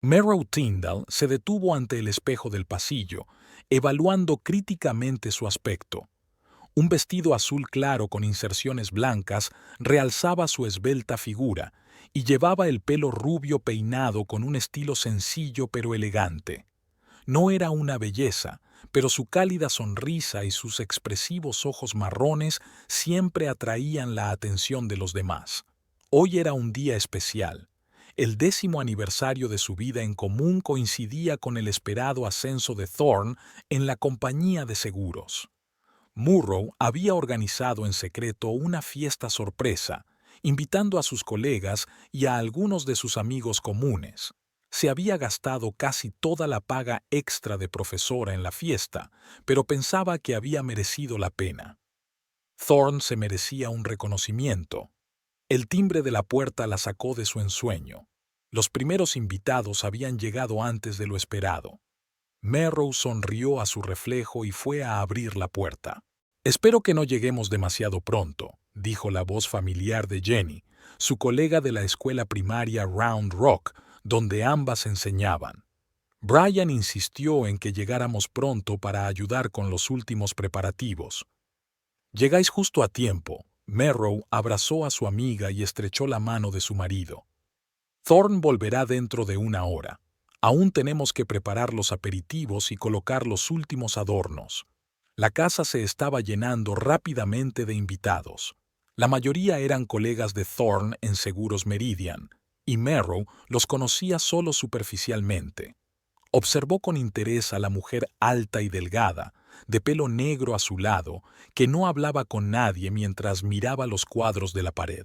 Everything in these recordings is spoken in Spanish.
Merrow Tyndall se detuvo ante el espejo del pasillo, evaluando críticamente su aspecto. Un vestido azul claro con inserciones blancas realzaba su esbelta figura y llevaba el pelo rubio peinado con un estilo sencillo pero elegante. No era una belleza, pero su cálida sonrisa y sus expresivos ojos marrones siempre atraían la atención de los demás. Hoy era un día especial. El 10º aniversario de su vida en común coincidía con el esperado ascenso de Thorne en la compañía de seguros. Murrow había organizado en secreto una fiesta sorpresa, invitando a sus colegas y a algunos de sus amigos comunes. Se había gastado casi toda la paga extra de profesora en la fiesta, pero pensaba que había merecido la pena. Thorne se merecía un reconocimiento. El timbre de la puerta la sacó de su ensueño. Los primeros invitados habían llegado antes de lo esperado. Merrow sonrió a su reflejo y fue a abrir la puerta. «Espero que no lleguemos demasiado pronto», dijo la voz familiar de Jenny, su colega de la escuela primaria Round Rock, donde ambas enseñaban. Brian insistió en que llegáramos pronto para ayudar con los últimos preparativos. «Llegáis justo a tiempo». Merrow abrazó a su amiga y estrechó la mano de su marido. «Thorne volverá dentro de una hora. Aún tenemos que preparar los aperitivos y colocar los últimos adornos». La casa se estaba llenando rápidamente de invitados. La mayoría eran colegas de Thorne en Seguros Meridian, y Merrow los conocía solo superficialmente. Observó con interés a la mujer alta y delgada, de pelo negro azulado, que no hablaba con nadie mientras miraba los cuadros de la pared.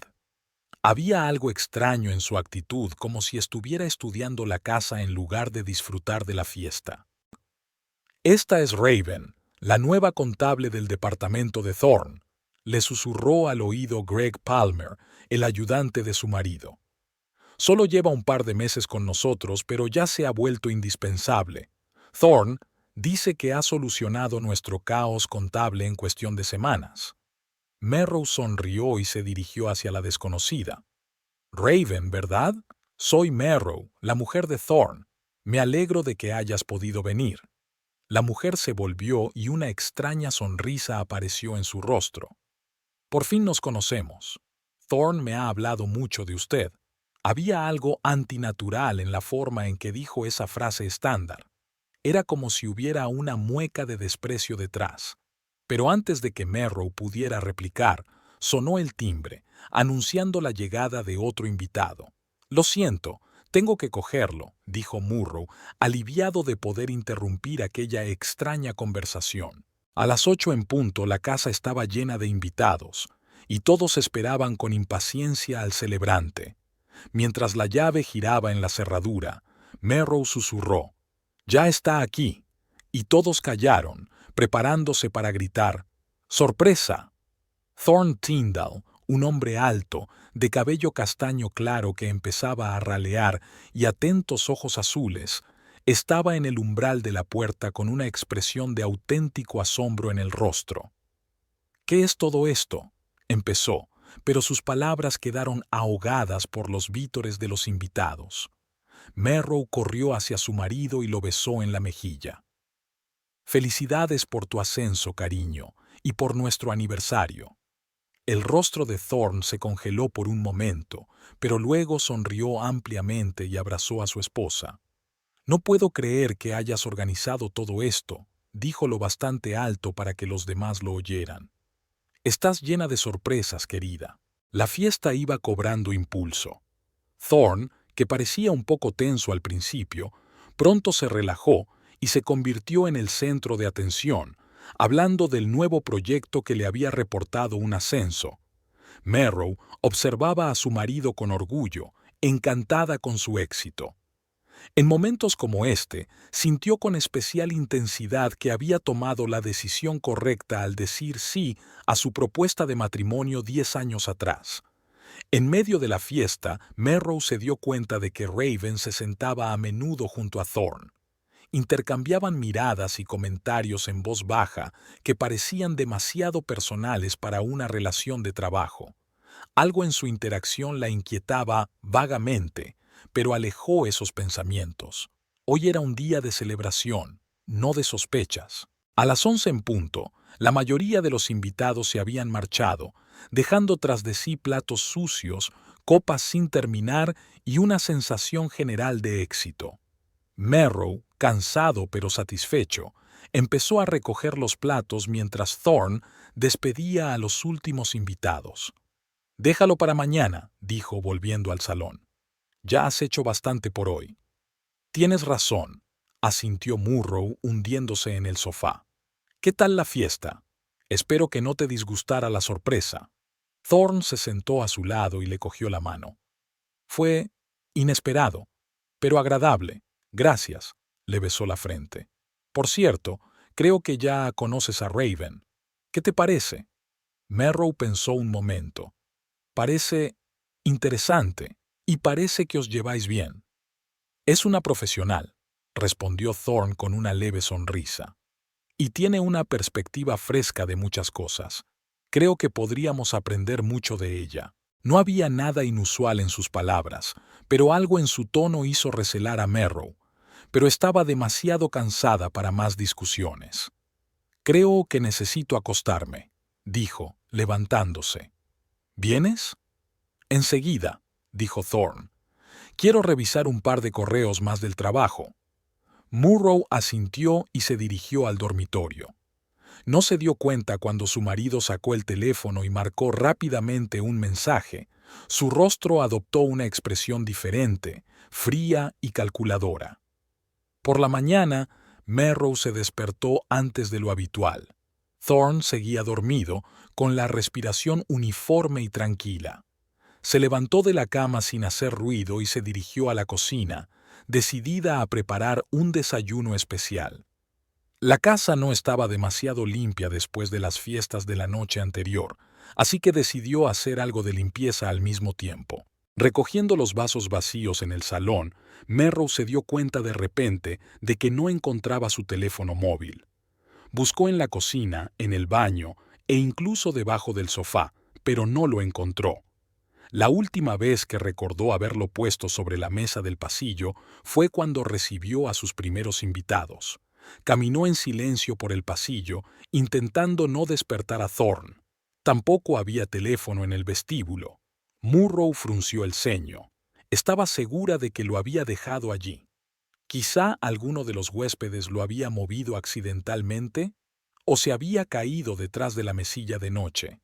Había algo extraño en su actitud, como si estuviera estudiando la casa en lugar de disfrutar de la fiesta. «Esta es Raven, la nueva contable del departamento de Thorne», le susurró al oído Greg Palmer, el ayudante de su marido. «Solo lleva un par de meses con nosotros, pero ya se ha vuelto indispensable. Thorne dice que ha solucionado nuestro caos contable en cuestión de semanas». Merrow sonrió y se dirigió hacia la desconocida. «Raven, ¿verdad? Soy Merrow, la mujer de Thorne. Me alegro de que hayas podido venir». La mujer se volvió y una extraña sonrisa apareció en su rostro. «Por fin nos conocemos. Thorne me ha hablado mucho de usted». Había algo antinatural en la forma en que dijo esa frase estándar. Era como si hubiera una mueca de desprecio detrás. Pero antes de que Merrow pudiera replicar, sonó el timbre, anunciando la llegada de otro invitado. «Lo siento, tengo que cogerlo», dijo Murrow, aliviado de poder interrumpir aquella extraña conversación. A las 8 en punto la casa estaba llena de invitados, y todos esperaban con impaciencia al celebrante. Mientras la llave giraba en la cerradura, Merrow susurró: «Ya está aquí», y todos callaron, preparándose para gritar: «¡Sorpresa!». Thorne Tyndall, un hombre alto, de cabello castaño claro que empezaba a ralear y atentos ojos azules, estaba en el umbral de la puerta con una expresión de auténtico asombro en el rostro. «¿Qué es todo esto?», empezó, pero sus palabras quedaron ahogadas por los vítores de los invitados. Merrow corrió hacia su marido y lo besó en la mejilla. «Felicidades por tu ascenso, cariño, y por nuestro aniversario». El rostro de Thorne se congeló por un momento, pero luego sonrió ampliamente y abrazó a su esposa. «No puedo creer que hayas organizado todo esto», dijo lo bastante alto para que los demás lo oyeran. «Estás llena de sorpresas, querida». La fiesta iba cobrando impulso. Thorne, que parecía un poco tenso al principio, pronto se relajó y se convirtió en el centro de atención, hablando del nuevo proyecto que le había reportado un ascenso. Merrow observaba a su marido con orgullo, encantada con su éxito. En momentos como este, sintió con especial intensidad que había tomado la decisión correcta al decir sí a su propuesta de matrimonio 10 años atrás. En medio de la fiesta, Merrow se dio cuenta de que Raven se sentaba a menudo junto a Thorne. Intercambiaban miradas y comentarios en voz baja que parecían demasiado personales para una relación de trabajo. Algo en su interacción la inquietaba vagamente, pero alejó esos pensamientos. Hoy era un día de celebración, no de sospechas. A las 11 en punto, la mayoría de los invitados se habían marchado, dejando tras de sí platos sucios, copas sin terminar y una sensación general de éxito. Merrow, cansado pero satisfecho, empezó a recoger los platos mientras Thorne despedía a los últimos invitados. «Déjalo para mañana», dijo volviendo al salón. «Ya has hecho bastante por hoy». «Tienes razón», asintió Murrow hundiéndose en el sofá. «¿Qué tal la fiesta? Espero que no te disgustara la sorpresa». Thorne se sentó a su lado y le cogió la mano. «Fue inesperado, pero agradable. Gracias», le besó la frente. «Por cierto, creo que ya conoces a Raven. ¿Qué te parece?» Merrow pensó un momento. «Parece interesante y parece que os lleváis bien». «Es una profesional», respondió Thorne con una leve sonrisa. «Y tiene una perspectiva fresca de muchas cosas. Creo que podríamos aprender mucho de ella». No había nada inusual en sus palabras, pero algo en su tono hizo recelar a Merrow. Pero estaba demasiado cansada para más discusiones. «Creo que necesito acostarme», dijo, levantándose. «¿Vienes?» «Enseguida», dijo Thorne. «Quiero revisar un par de correos más del trabajo». Murrow asintió y se dirigió al dormitorio. No se dio cuenta cuando su marido sacó el teléfono y marcó rápidamente un mensaje. Su rostro adoptó una expresión diferente, fría y calculadora. Por la mañana, Merrow se despertó antes de lo habitual. Thorne seguía dormido, con la respiración uniforme y tranquila. Se levantó de la cama sin hacer ruido y se dirigió a la cocina, decidida a preparar un desayuno especial. La casa no estaba demasiado limpia después de las fiestas de la noche anterior, así que decidió hacer algo de limpieza al mismo tiempo. Recogiendo los vasos vacíos en el salón, Merrow se dio cuenta de repente de que no encontraba su teléfono móvil. Buscó en la cocina, en el baño e incluso debajo del sofá, pero no lo encontró. La última vez que recordó haberlo puesto sobre la mesa del pasillo fue cuando recibió a sus primeros invitados. Caminó en silencio por el pasillo, intentando no despertar a Thorne. Tampoco había teléfono en el vestíbulo. Murrow frunció el ceño. Estaba segura de que lo había dejado allí. Quizá alguno de los huéspedes lo había movido accidentalmente o se había caído detrás de la mesilla de noche.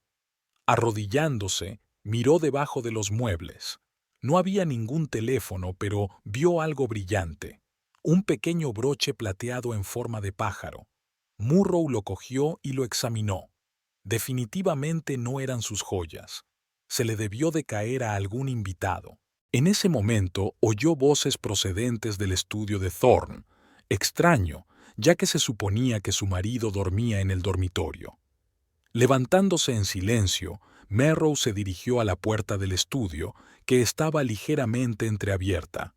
Arrodillándose, miró debajo de los muebles. No había ningún teléfono, pero vio algo brillante. Un pequeño broche plateado en forma de pájaro. Murrow lo cogió y lo examinó. Definitivamente no eran sus joyas. Se le debió de caer a algún invitado. En ese momento oyó voces procedentes del estudio de Thorne. Extraño, ya que se suponía que su marido dormía en el dormitorio. Levantándose en silencio, Merrow se dirigió a la puerta del estudio, que estaba ligeramente entreabierta.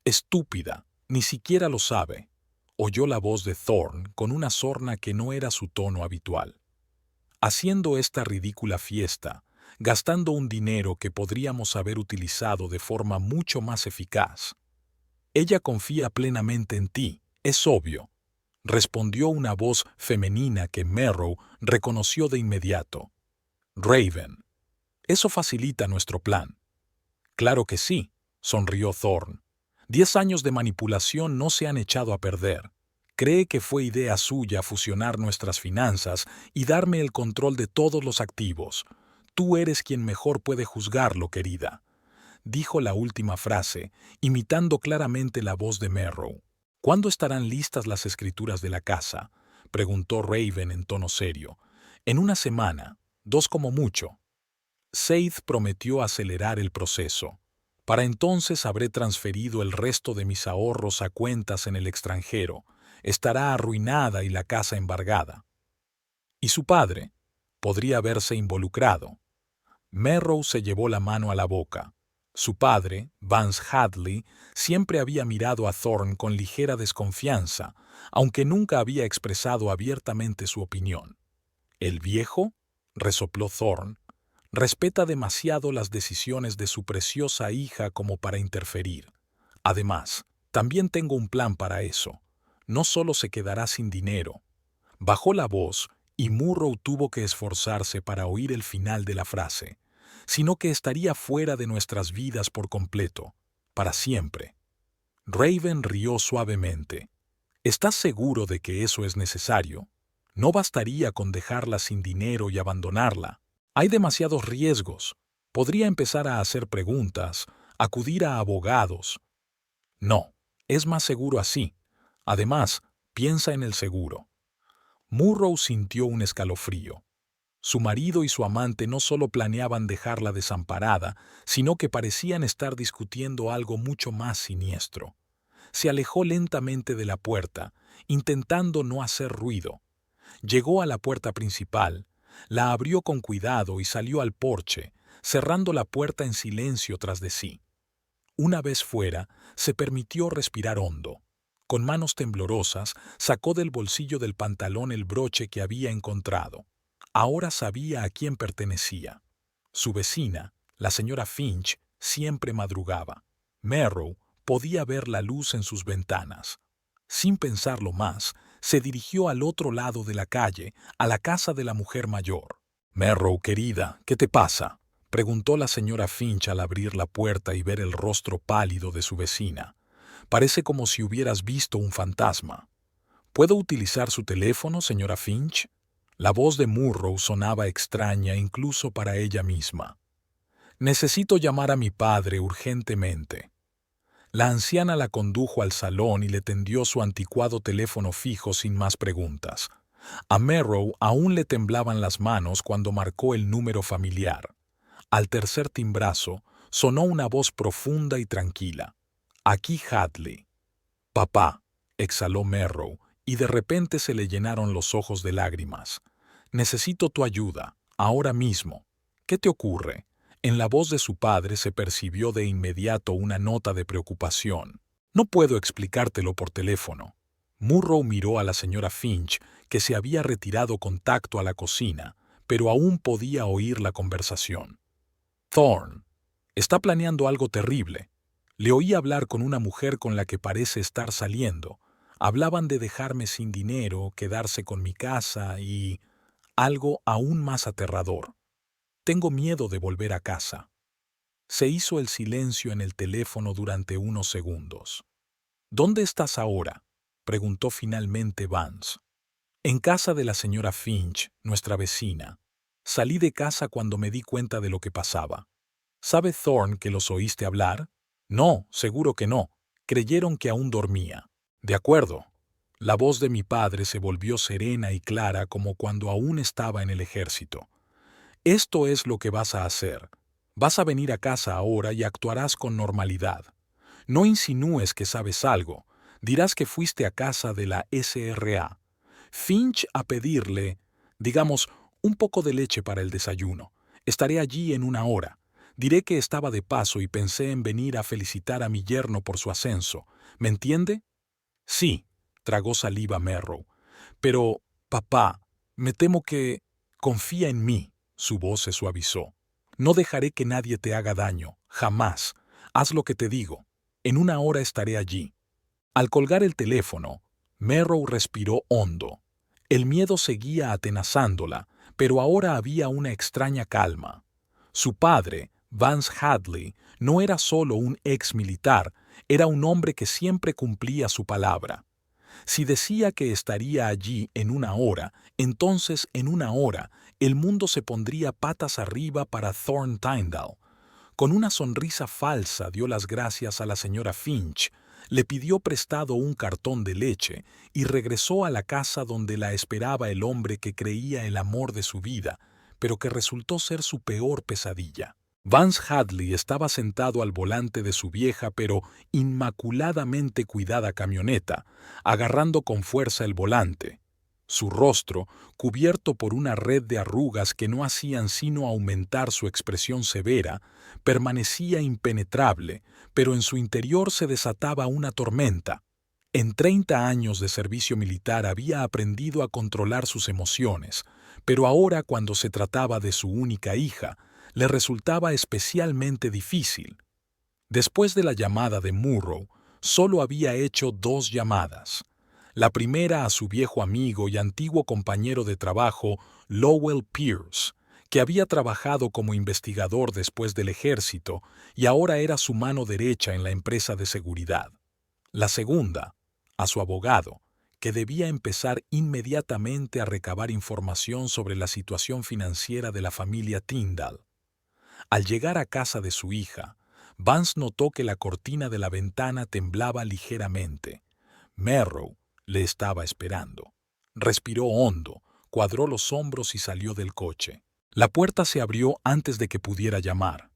«Estúpida, ni siquiera lo sabe», oyó la voz de Thorne con una sorna que no era su tono habitual. «Haciendo esta ridícula fiesta, gastando un dinero que podríamos haber utilizado de forma mucho más eficaz. Ella confía plenamente en ti, es obvio», respondió una voz femenina que Merrow reconoció de inmediato. «Raven. Eso facilita nuestro plan». «Claro que sí», sonrió Thorne. 10 años de manipulación no se han echado a perder. Cree que fue idea suya fusionar nuestras finanzas y darme el control de todos los activos. Tú eres quien mejor puede juzgarlo, querida», dijo la última frase, imitando claramente la voz de Merrow. «¿Cuándo estarán listas las escrituras de la casa?», preguntó Raven en tono serio. «En una semana, 2 como mucho». Seith prometió acelerar el proceso. «Para entonces habré transferido el resto de mis ahorros a cuentas en el extranjero. Estará arruinada y la casa embargada». «¿Y su padre? Podría verse involucrado». Merrow se llevó la mano a la boca. Su padre, Vance Hadley, siempre había mirado a Thorne con ligera desconfianza, aunque nunca había expresado abiertamente su opinión. «¿El viejo?», resopló Thorne. «Respeta demasiado las decisiones de su preciosa hija como para interferir». Además, también tengo un plan para eso. No solo se quedará sin dinero. Bajó la voz y Murrow tuvo que esforzarse para oír el final de la frase, sino que estaría fuera de nuestras vidas por completo, para siempre. Raven rió suavemente. ¿Estás seguro de que eso es necesario? No bastaría con dejarla sin dinero y abandonarla. Hay demasiados riesgos. Podría empezar a hacer preguntas, acudir a abogados. No, es más seguro así. Además, piensa en el seguro. Murrow sintió un escalofrío. Su marido y su amante no solo planeaban dejarla desamparada, sino que parecían estar discutiendo algo mucho más siniestro. Se alejó lentamente de la puerta, intentando no hacer ruido. Llegó a la puerta principal, la abrió con cuidado y salió al porche, cerrando la puerta en silencio tras de sí. Una vez fuera, se permitió respirar hondo. Con manos temblorosas, sacó del bolsillo del pantalón el broche que había encontrado. Ahora sabía a quién pertenecía. Su vecina, la señora Finch, siempre madrugaba. Merrow podía ver la luz en sus ventanas. Sin pensarlo más, se dirigió al otro lado de la calle, a la casa de la mujer mayor. «Merrow, querida, ¿qué te pasa?», preguntó la señora Finch al abrir la puerta y ver el rostro pálido de su vecina. «Parece como si hubieras visto un fantasma». «¿Puedo utilizar su teléfono, señora Finch?». La voz de Murrow sonaba extraña incluso para ella misma. «Necesito llamar a mi padre urgentemente». La anciana la condujo al salón y le tendió su anticuado teléfono fijo sin más preguntas. A Merrow aún le temblaban las manos cuando marcó el número familiar. Al tercer timbrazo, sonó una voz profunda y tranquila. «Aquí Hadley». «Papá», exhaló Merrow, y de repente se le llenaron los ojos de lágrimas. «Necesito tu ayuda, ahora mismo». «¿Qué te ocurre?». En la voz de su padre se percibió de inmediato una nota de preocupación. «No puedo explicártelo por teléfono». Murrow miró a la señora Finch, que se había retirado con tacto a la cocina, pero aún podía oír la conversación. «Thorne está planeando algo terrible. Le oí hablar con una mujer con la que parece estar saliendo. Hablaban de dejarme sin dinero, quedarse con mi casa y... algo aún más aterrador. Tengo miedo de volver a casa». Se hizo el silencio en el teléfono durante unos segundos. «¿Dónde estás ahora?», preguntó finalmente Vance. «En casa de la señora Finch, nuestra vecina. Salí de casa cuando me di cuenta de lo que pasaba». «¿Sabe Thorne que los oíste hablar?». «No, seguro que no. Creyeron que aún dormía». «De acuerdo». La voz de mi padre se volvió serena y clara como cuando aún estaba en el ejército. «Esto es lo que vas a hacer. Vas a venir a casa ahora y actuarás con normalidad. No insinúes que sabes algo. Dirás que fuiste a casa de la SRA. Finch a pedirle, digamos, un poco de leche para el desayuno. Estaré allí en una hora. Diré que estaba de paso y pensé en venir a felicitar a mi yerno por su ascenso. ¿Me entiende?». «Sí», tragó saliva Merrow. «Pero, papá, me temo que... confía en mí». Su voz se suavizó. «No dejaré que nadie te haga daño, jamás. Haz lo que te digo. En una hora estaré allí». Al colgar el teléfono, Merrow respiró hondo. El miedo seguía atenazándola, pero ahora había una extraña calma. Su padre, Vance Hadley, no era solo un ex militar, era un hombre que siempre cumplía su palabra. Si decía que estaría allí en una hora, entonces en una hora el mundo se pondría patas arriba para Thorne Tyndall. Con una sonrisa falsa dio las gracias a la señora Finch, le pidió prestado un cartón de leche y regresó a la casa donde la esperaba el hombre que creía el amor de su vida, pero que resultó ser su peor pesadilla. Vance Hadley estaba sentado al volante de su vieja pero inmaculadamente cuidada camioneta, agarrando con fuerza el volante. Su rostro, cubierto por una red de arrugas que no hacían sino aumentar su expresión severa, permanecía impenetrable, pero en su interior se desataba una tormenta. En 30 años de servicio militar había aprendido a controlar sus emociones, pero ahora cuando se trataba de su única hija, le resultaba especialmente difícil. Después de la llamada de Murrow, solo había hecho 2 llamadas. La primera a su viejo amigo y antiguo compañero de trabajo, Lowell Pierce, que había trabajado como investigador después del ejército y ahora era su mano derecha en la empresa de seguridad. La segunda, a su abogado, que debía empezar inmediatamente a recabar información sobre la situación financiera de la familia Tyndall. Al llegar a casa de su hija, Vance notó que la cortina de la ventana temblaba ligeramente. Merrow le estaba esperando. Respiró hondo, cuadró los hombros y salió del coche. La puerta se abrió antes de que pudiera llamar.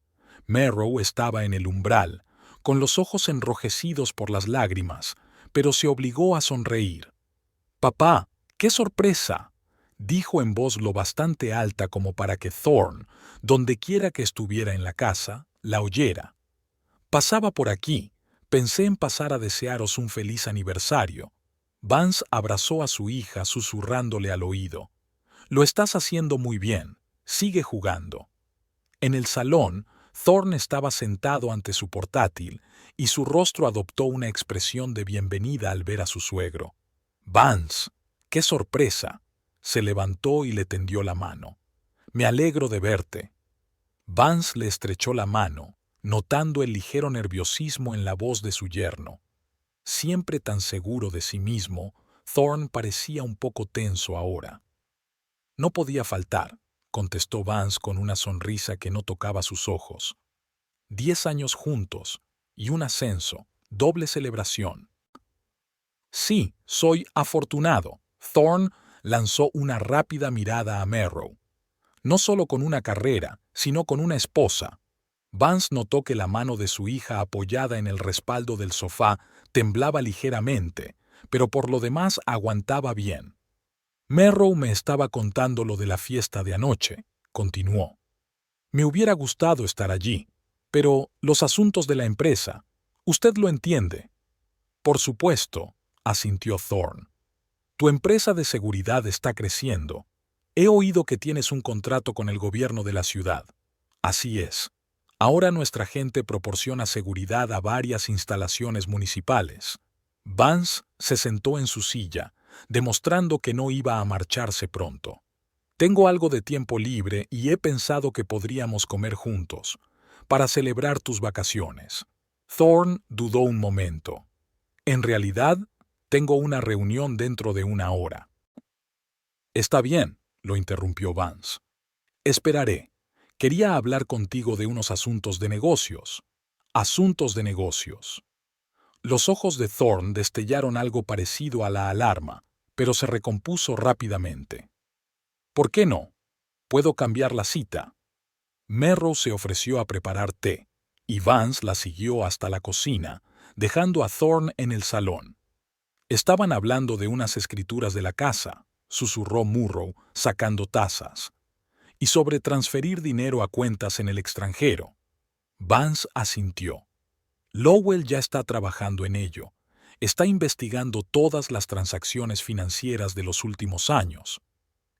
Merrow estaba en el umbral, con los ojos enrojecidos por las lágrimas, pero se obligó a sonreír. «Papá, qué sorpresa», dijo en voz lo bastante alta como para que Thorne, dondequiera que estuviera en la casa, la oyera. «Pasaba por aquí. Pensé en pasar a desearos un feliz aniversario». Vance abrazó a su hija susurrándole al oído. «Lo estás haciendo muy bien. Sigue jugando». En el salón, Thorne estaba sentado ante su portátil y su rostro adoptó una expresión de bienvenida al ver a su suegro. «Vance, qué sorpresa». Se levantó y le tendió la mano. «Me alegro de verte». Vance le estrechó la mano, notando el ligero nerviosismo en la voz de su yerno. Siempre tan seguro de sí mismo, Thorne parecía un poco tenso ahora. «No podía faltar», contestó Vance con una sonrisa que no tocaba sus ojos. 10 años juntos y un ascenso, doble celebración. «Sí, soy afortunado». Thorne lanzó una rápida mirada a Merrow. «No solo con una carrera, sino con una esposa». Vance notó que la mano de su hija apoyada en el respaldo del sofá temblaba ligeramente, pero por lo demás aguantaba bien. «Merrow me estaba contando lo de la fiesta de anoche», continuó. «Me hubiera gustado estar allí, pero los asuntos de la empresa, usted lo entiende». «Por supuesto», asintió Thorne. «Tu empresa de seguridad está creciendo. He oído que tienes un contrato con el gobierno de la ciudad». «Así es. Ahora nuestra gente proporciona seguridad a varias instalaciones municipales». Vance se sentó en su silla, demostrando que no iba a marcharse pronto. «Tengo algo de tiempo libre y he pensado que podríamos comer juntos, para celebrar tus vacaciones». Thorne dudó un momento. «En realidad, tengo una reunión dentro de 1 hora». «Está bien», lo interrumpió Vance. «Esperaré. Quería hablar contigo de unos asuntos de negocios». «Asuntos de negocios». Los ojos de Thorne destellaron algo parecido a la alarma, pero se recompuso rápidamente. «¿Por qué no? Puedo cambiar la cita». Merrow se ofreció a preparar té, y Vance la siguió hasta la cocina, dejando a Thorne en el salón. «Estaban hablando de unas escrituras de la casa», susurró Murrow, sacando tazas. «Y sobre transferir dinero a cuentas en el extranjero». Vance asintió. «Lowell ya está trabajando en ello. Está investigando todas las transacciones financieras de los últimos años.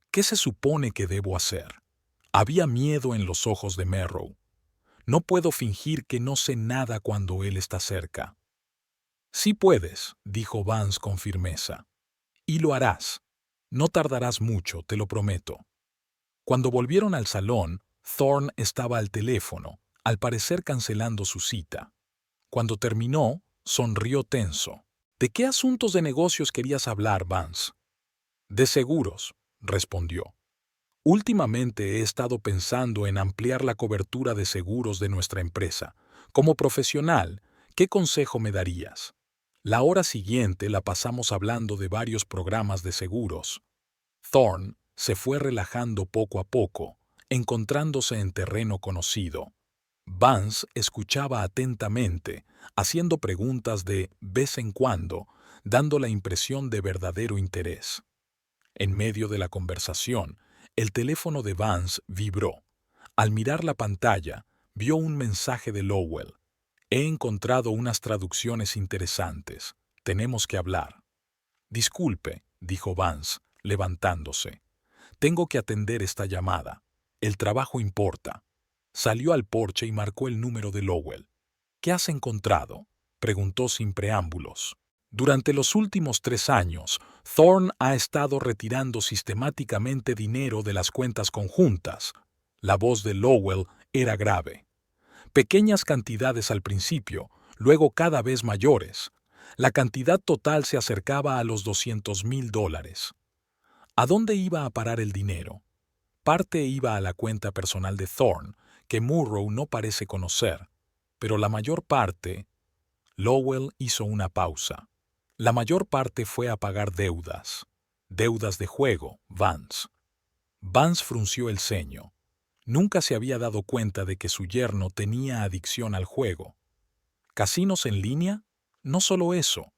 ¿Qué se supone que debo hacer?». Había miedo en los ojos de Merrow. «No puedo fingir que no sé nada cuando él está cerca». «Sí puedes», dijo Vance con firmeza. «Y lo harás. No tardarás mucho, te lo prometo». Cuando volvieron al salón, Thorne estaba al teléfono, al parecer cancelando su cita. Cuando terminó, sonrió tenso. «¿De qué asuntos de negocios querías hablar, Vance?» «De seguros», respondió. «Últimamente he estado pensando en ampliar la cobertura de seguros de nuestra empresa. Como profesional, ¿qué consejo me darías?». La hora siguiente la pasamos hablando de varios programas de seguros. Thorne se fue relajando poco a poco, encontrándose en terreno conocido. Vance escuchaba atentamente, haciendo preguntas de vez en cuando, dando la impresión de verdadero interés. En medio de la conversación, el teléfono de Vance vibró. Al mirar la pantalla, vio un mensaje de Lowell. «He encontrado unas traducciones interesantes. Tenemos que hablar». «Disculpe», dijo Vance, levantándose. «Tengo que atender esta llamada. El trabajo importa». Salió al porche y marcó el número de Lowell. ¿Qué has encontrado?, preguntó sin preámbulos. Durante los últimos 3 años, Thorne ha estado retirando sistemáticamente dinero de las cuentas conjuntas. La voz de Lowell era grave. Pequeñas cantidades al principio, luego cada vez mayores. La cantidad total se acercaba a los $200,000. ¿A dónde iba a parar el dinero? Parte iba a la cuenta personal de Thorne, que Murrow no parece conocer, pero la mayor parte... Lowell hizo una pausa. La mayor parte fue a pagar deudas. Deudas de juego, Vance. Vance frunció el ceño. Nunca se había dado cuenta de que su yerno tenía adicción al juego. ¿Casinos en línea? No solo eso.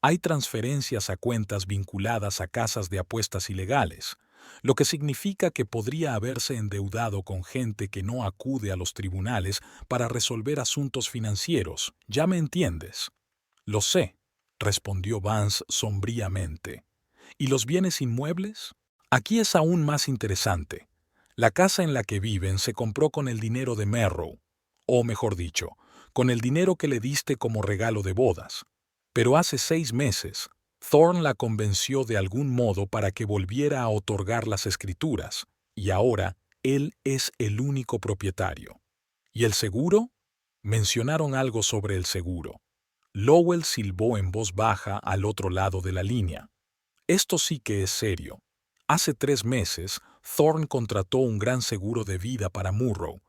Hay transferencias a cuentas vinculadas a casas de apuestas ilegales, lo que significa que podría haberse endeudado con gente que no acude a los tribunales para resolver asuntos financieros. ¿Ya me entiendes? Lo sé, respondió Vance sombríamente. ¿Y los bienes inmuebles? Aquí es aún más interesante. La casa en la que viven se compró con el dinero de Merrow, o mejor dicho, con el dinero que le diste como regalo de bodas. Pero hace 6 meses, Thorne la convenció de algún modo para que volviera a otorgar las escrituras, y ahora él es el único propietario. ¿Y el seguro? Mencionaron algo sobre el seguro. Lowell silbó en voz baja al otro lado de la línea. Esto sí que es serio. Hace 3 meses, Thorne contrató un gran seguro de vida para Murrow.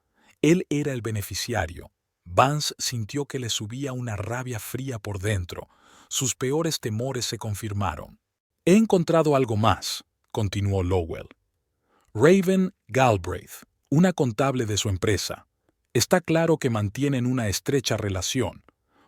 Él era el beneficiario. Vance sintió que le subía una rabia fría por dentro. Sus peores temores se confirmaron. «He encontrado algo más», continuó Lowell. «Raven Galbraith, una contable de su empresa. Está claro que mantienen una estrecha relación.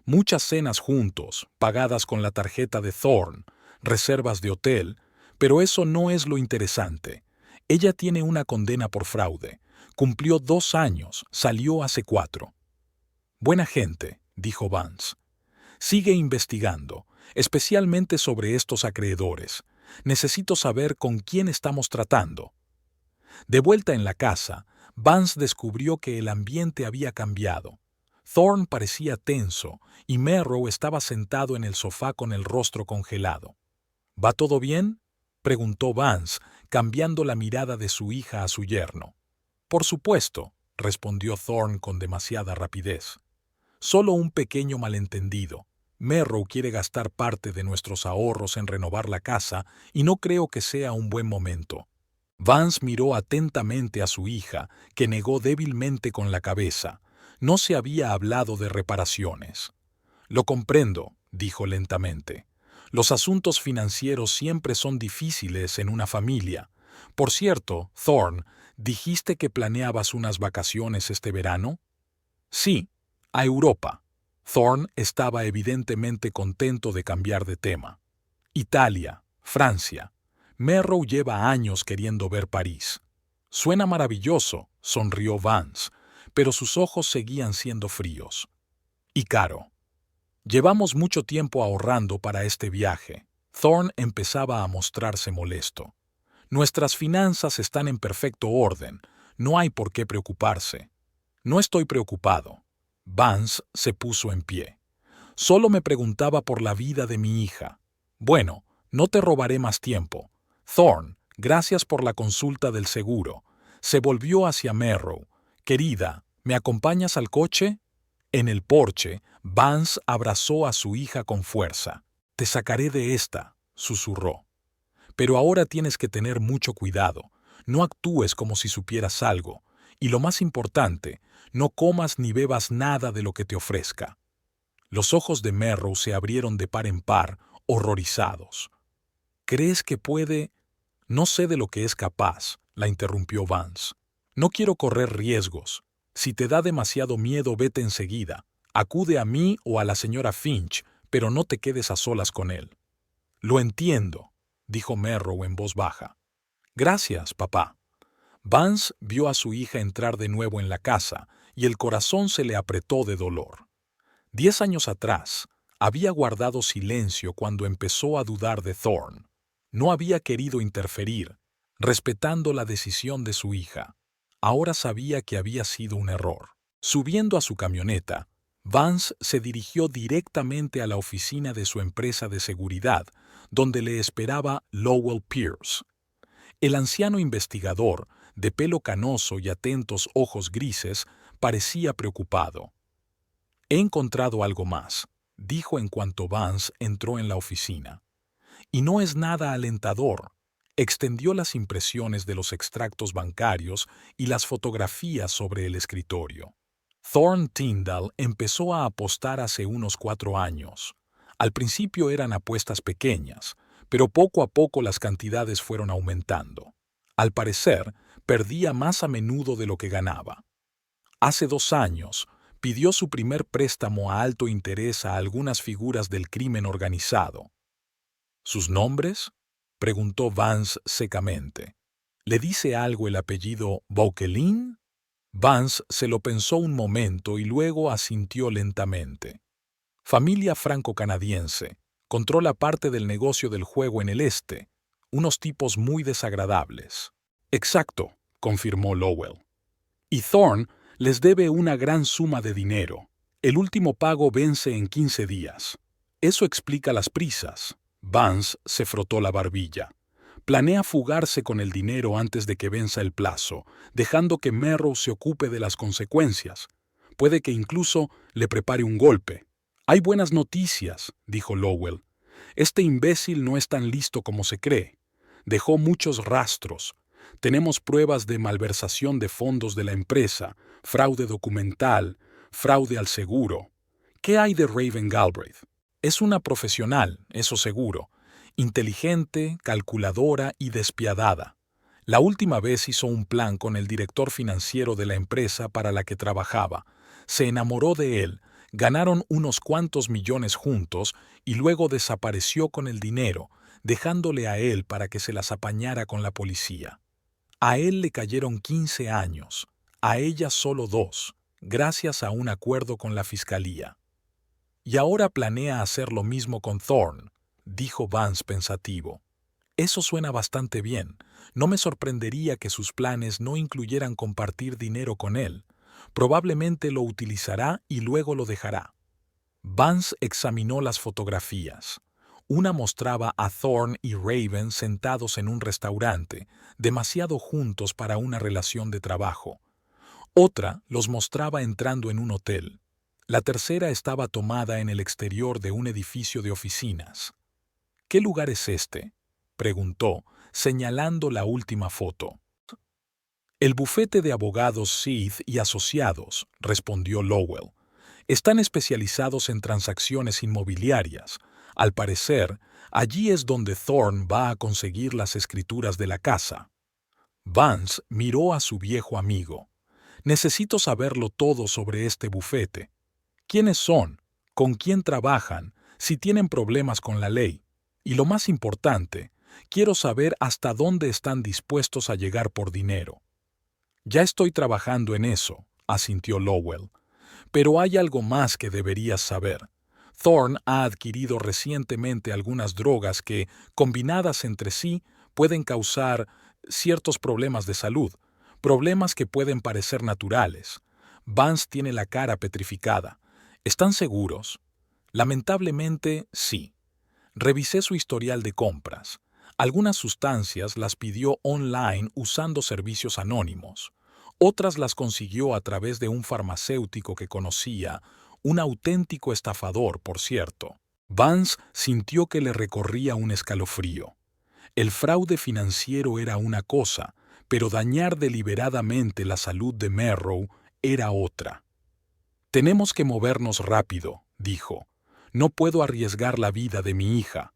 Muchas cenas juntos, pagadas con la tarjeta de Thorne, reservas de hotel, pero eso no es lo interesante. Ella tiene una condena por fraude. Cumplió 2 años, salió hace 4. Buena gente», dijo Vance. «Sigue investigando, especialmente sobre estos acreedores. Necesito saber con quién estamos tratando». De vuelta en la casa, Vance descubrió que el ambiente había cambiado. Thorne parecía tenso y Merrow estaba sentado en el sofá con el rostro congelado. «¿Va todo bien?», preguntó Vance, cambiando la mirada de su hija a su yerno. «Por supuesto», respondió Thorne con demasiada rapidez. «Solo un pequeño malentendido. Merrow quiere gastar parte de nuestros ahorros en renovar la casa y no creo que sea un buen momento». Vance miró atentamente a su hija, que negó débilmente con la cabeza. No se había hablado de reparaciones. «Lo comprendo», dijo lentamente. «Los asuntos financieros siempre son difíciles en una familia. Por cierto, Thorne, ¿dijiste que planeabas unas vacaciones este verano?» «Sí, a Europa». Thorne estaba evidentemente contento de cambiar de tema. «Italia, Francia. Merrow lleva años queriendo ver París». «Suena maravilloso», sonrió Vance, pero sus ojos seguían siendo fríos. «Y caro». «Llevamos mucho tiempo ahorrando para este viaje». Thorne empezaba a mostrarse molesto. «Nuestras finanzas están en perfecto orden. No hay por qué preocuparse». «No estoy preocupado». Vance se puso en pie. «Solo me preguntaba por la vida de mi hija». «Bueno, no te robaré más tiempo. Thorne, gracias por la consulta del seguro». Se volvió hacia Merrow. «Querida, ¿me acompañas al coche?» En el porche, Vance abrazó a su hija con fuerza. «Te sacaré de esta», susurró. «Pero ahora tienes que tener mucho cuidado. No actúes como si supieras algo. Y lo más importante, no comas ni bebas nada de lo que te ofrezca». Los ojos de Merrow se abrieron de par en par, horrorizados. «¿Crees que puede...?» «No sé de lo que es capaz», la interrumpió Vance. «No quiero correr riesgos. Si te da demasiado miedo, vete enseguida. Acude a mí o a la señora Finch, pero no te quedes a solas con él». «Lo entiendo», dijo Merrow en voz baja. «Gracias, papá». Vance vio a su hija entrar de nuevo en la casa y el corazón se le apretó de dolor. 10 años atrás, había guardado silencio cuando empezó a dudar de Thorne. No había querido interferir, respetando la decisión de su hija. Ahora sabía que había sido un error. Subiendo a su camioneta, Vance se dirigió directamente a la oficina de su empresa de seguridad, donde le esperaba Lowell Pierce. El anciano investigador, de pelo canoso y atentos ojos grises, parecía preocupado. «He encontrado algo más», dijo en cuanto Vance entró en la oficina. «Y no es nada alentador». Extendió las impresiones de los extractos bancarios y las fotografías sobre el escritorio. Thorne Tyndall empezó a apostar hace unos 4 años. Al principio eran apuestas pequeñas, pero poco a poco las cantidades fueron aumentando. Al parecer, perdía más a menudo de lo que ganaba. Hace 2 años, pidió su primer préstamo a alto interés a algunas figuras del crimen organizado. ¿Sus nombres?, preguntó Vance secamente. ¿Le dice algo el apellido Vauquelin? Vance se lo pensó un momento y luego asintió lentamente. Familia franco-canadiense. Controla parte del negocio del juego en el este. Unos tipos muy desagradables. Exacto, confirmó Lowell. Y Thorne les debe una gran suma de dinero. El último pago vence en 15 días. Eso explica las prisas. Vance se frotó la barbilla. Planea fugarse con el dinero antes de que venza el plazo, dejando que Merrow se ocupe de las consecuencias. Puede que incluso le prepare un golpe. Hay buenas noticias, dijo Lowell. Este imbécil no es tan listo como se cree. Dejó muchos rastros. Tenemos pruebas de malversación de fondos de la empresa, fraude documental, fraude al seguro. ¿Qué hay de Raven Galbraith? Es una profesional, eso seguro. Inteligente, calculadora y despiadada. La última vez hizo un plan con el director financiero de la empresa para la que trabajaba. Se enamoró de él, ganaron unos cuantos millones juntos y luego desapareció con el dinero, dejándole a él para que se las apañara con la policía. A él le cayeron 15 años, a ella solo 2, gracias a un acuerdo con la fiscalía. Y ahora planea hacer lo mismo con Thorne, dijo Vance pensativo. Eso suena bastante bien. No me sorprendería que sus planes no incluyeran compartir dinero con él. Probablemente lo utilizará y luego lo dejará. Vance examinó las fotografías. Una mostraba a Thorne y Raven sentados en un restaurante, demasiado juntos para una relación de trabajo. Otra los mostraba entrando en un hotel. La tercera estaba tomada en el exterior de un edificio de oficinas. «¿Qué lugar es este?», preguntó, señalando la última foto. «El bufete de abogados Seath y Asociados», respondió Lowell. «Están especializados en transacciones inmobiliarias. Al parecer, allí es donde Thorne va a conseguir las escrituras de la casa». Vance miró a su viejo amigo. «Necesito saberlo todo sobre este bufete. ¿Quiénes son? ¿Con quién trabajan? Si tienen problemas con la ley. Y lo más importante, quiero saber hasta dónde están dispuestos a llegar por dinero». «Ya estoy trabajando en eso», asintió Lowell. «Pero hay algo más que deberías saber. Thorne ha adquirido recientemente algunas drogas que, combinadas entre sí, pueden causar ciertos problemas de salud, problemas que pueden parecer naturales. Vance tiene la cara petrificada. ¿Están seguros?» «Lamentablemente, sí. Revisé su historial de compras. Algunas sustancias las pidió online usando servicios anónimos. Otras las consiguió a través de un farmacéutico que conocía, un auténtico estafador, por cierto». Vance sintió que le recorría un escalofrío. El fraude financiero era una cosa, pero dañar deliberadamente la salud de Merrow era otra. «Tenemos que movernos rápido», dijo. «No puedo arriesgar la vida de mi hija».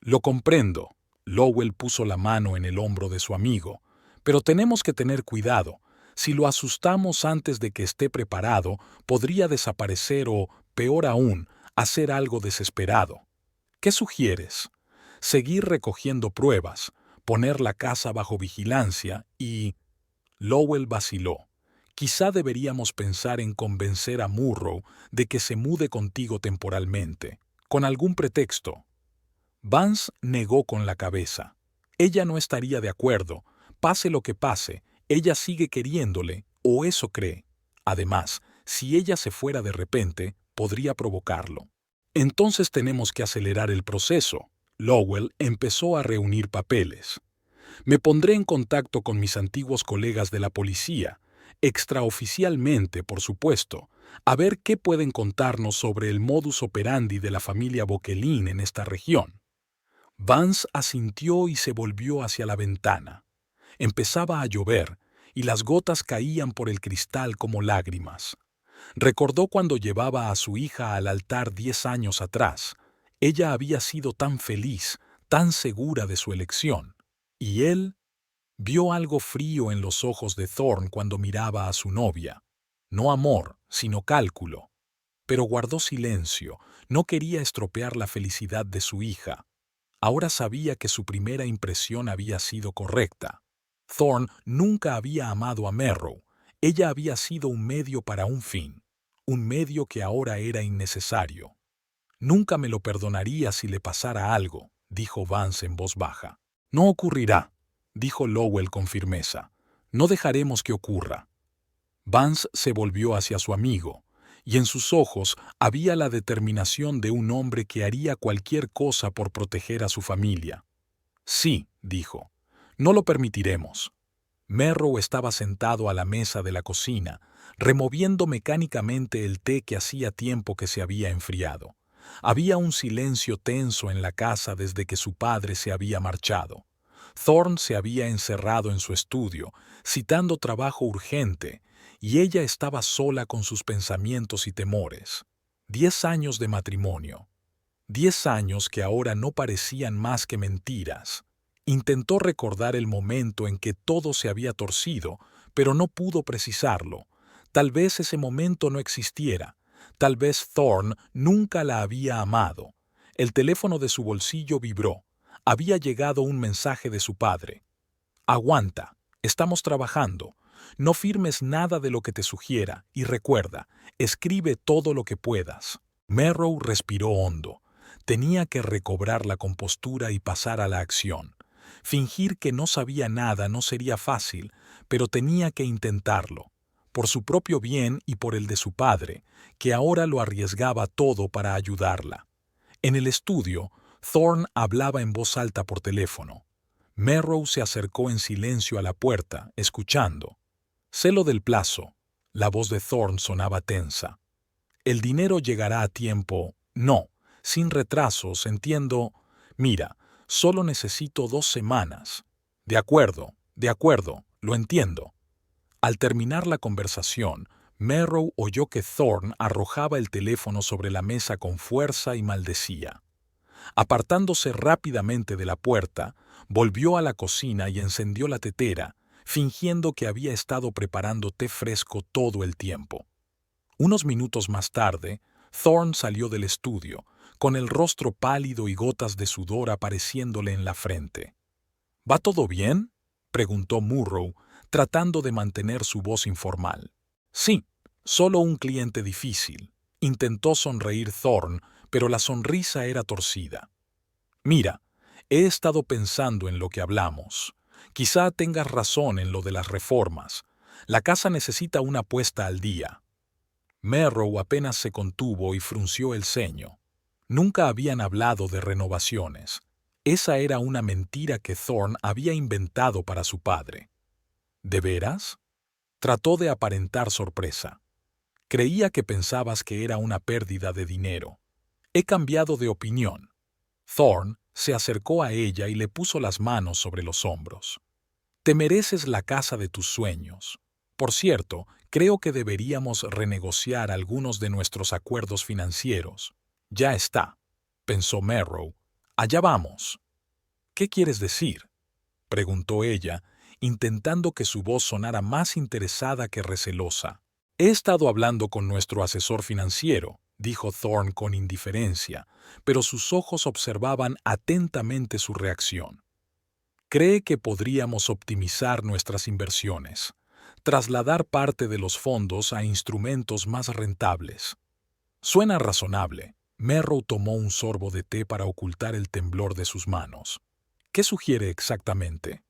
«Lo comprendo». Lowell puso la mano en el hombro de su amigo. «Pero tenemos que tener cuidado. Si lo asustamos antes de que esté preparado, podría desaparecer o, peor aún, hacer algo desesperado. ¿Qué sugieres?» «Seguir recogiendo pruebas, poner la casa bajo vigilancia y...» Lowell vaciló. «Quizá deberíamos pensar en convencer a Murrow de que se mude contigo temporalmente, con algún pretexto». Vance negó con la cabeza. Ella no estaría de acuerdo. Pase lo que pase, ella sigue queriéndole, o eso cree. Además, si ella se fuera de repente, podría provocarlo. Entonces tenemos que acelerar el proceso. Lowell empezó a reunir papeles. Me pondré en contacto con mis antiguos colegas de la policía, extraoficialmente, por supuesto, a ver qué pueden contarnos sobre el modus operandi de la familia Bocquelin en esta región. Vance asintió y se volvió hacia la ventana. Empezaba a llover, y las gotas caían por el cristal como lágrimas. Recordó cuando llevaba a su hija al altar 10 años atrás. Ella había sido tan feliz, tan segura de su elección. Y él vio algo frío en los ojos de Thorne cuando miraba a su novia. No amor, sino cálculo. Pero guardó silencio, no quería estropear la felicidad de su hija. Ahora sabía que su primera impresión había sido correcta. Thorne nunca había amado a Merrow. Ella había sido un medio para un fin, un medio que ahora era innecesario. «Nunca me lo perdonaría si le pasara algo», dijo Vance en voz baja. «No ocurrirá», dijo Lowell con firmeza. «No dejaremos que ocurra». Vance se volvió hacia su amigo, y en sus ojos había la determinación de un hombre que haría cualquier cosa por proteger a su familia. «Sí», dijo, «no lo permitiremos». Merrow estaba sentado a la mesa de la cocina, removiendo mecánicamente el té que hacía tiempo que se había enfriado. Había un silencio tenso en la casa desde que su padre se había marchado. Thorne se había encerrado en su estudio, citando trabajo urgente, y ella estaba sola con sus pensamientos y temores. 10 años de matrimonio. 10 años que ahora no parecían más que mentiras. Intentó recordar el momento en que todo se había torcido, pero no pudo precisarlo. Tal vez ese momento no existiera. Tal vez Thorne nunca la había amado. El teléfono de su bolsillo vibró. Había llegado un mensaje de su padre. «Aguanta, estamos trabajando. No firmes nada de lo que te sugiera y recuerda, escribe todo lo que puedas». Merrow respiró hondo. Tenía que recobrar la compostura y pasar a la acción. Fingir que no sabía nada no sería fácil, pero tenía que intentarlo, por su propio bien y por el de su padre, que ahora lo arriesgaba todo para ayudarla. En el estudio, Thorne hablaba en voz alta por teléfono. Merrow se acercó en silencio a la puerta, escuchando. «Sé lo del plazo». La voz de Thorne sonaba tensa. «El dinero llegará a tiempo». «No, sin retrasos, entiendo». «Mira, solo necesito 2 semanas». De acuerdo, lo entiendo». Al terminar la conversación, Merrow oyó que Thorne arrojaba el teléfono sobre la mesa con fuerza y maldecía. Apartándose rápidamente de la puerta, volvió a la cocina y encendió la tetera, fingiendo que había estado preparando té fresco todo el tiempo. Unos minutos más tarde, Thorne salió del estudio, con el rostro pálido y gotas de sudor apareciéndole en la frente. «¿Va todo bien?», preguntó Murrow, tratando de mantener su voz informal. «Sí, solo un cliente difícil», intentó sonreír Thorne, pero la sonrisa era torcida. «Mira, he estado pensando en lo que hablamos. Quizá tengas razón en lo de las reformas. La casa necesita una puesta al día». Merrow apenas se contuvo y frunció el ceño. Nunca habían hablado de renovaciones. Esa era una mentira que Thorne había inventado para su padre. «¿De veras?». Trató de aparentar sorpresa. «Creía que pensabas que era una pérdida de dinero. He cambiado de opinión». Thorne se acercó a ella y le puso las manos sobre los hombros. «Te mereces la casa de tus sueños. Por cierto, creo que deberíamos renegociar algunos de nuestros acuerdos financieros». «Ya está», pensó Merrow. «Allá vamos». «¿Qué quieres decir?», preguntó ella, intentando que su voz sonara más interesada que recelosa. «He estado hablando con nuestro asesor financiero», dijo Thorne con indiferencia, pero sus ojos observaban atentamente su reacción. «Cree que podríamos optimizar nuestras inversiones, trasladar parte de los fondos a instrumentos más rentables». «Suena razonable». Merrow tomó un sorbo de té para ocultar el temblor de sus manos. «¿Qué sugiere exactamente?».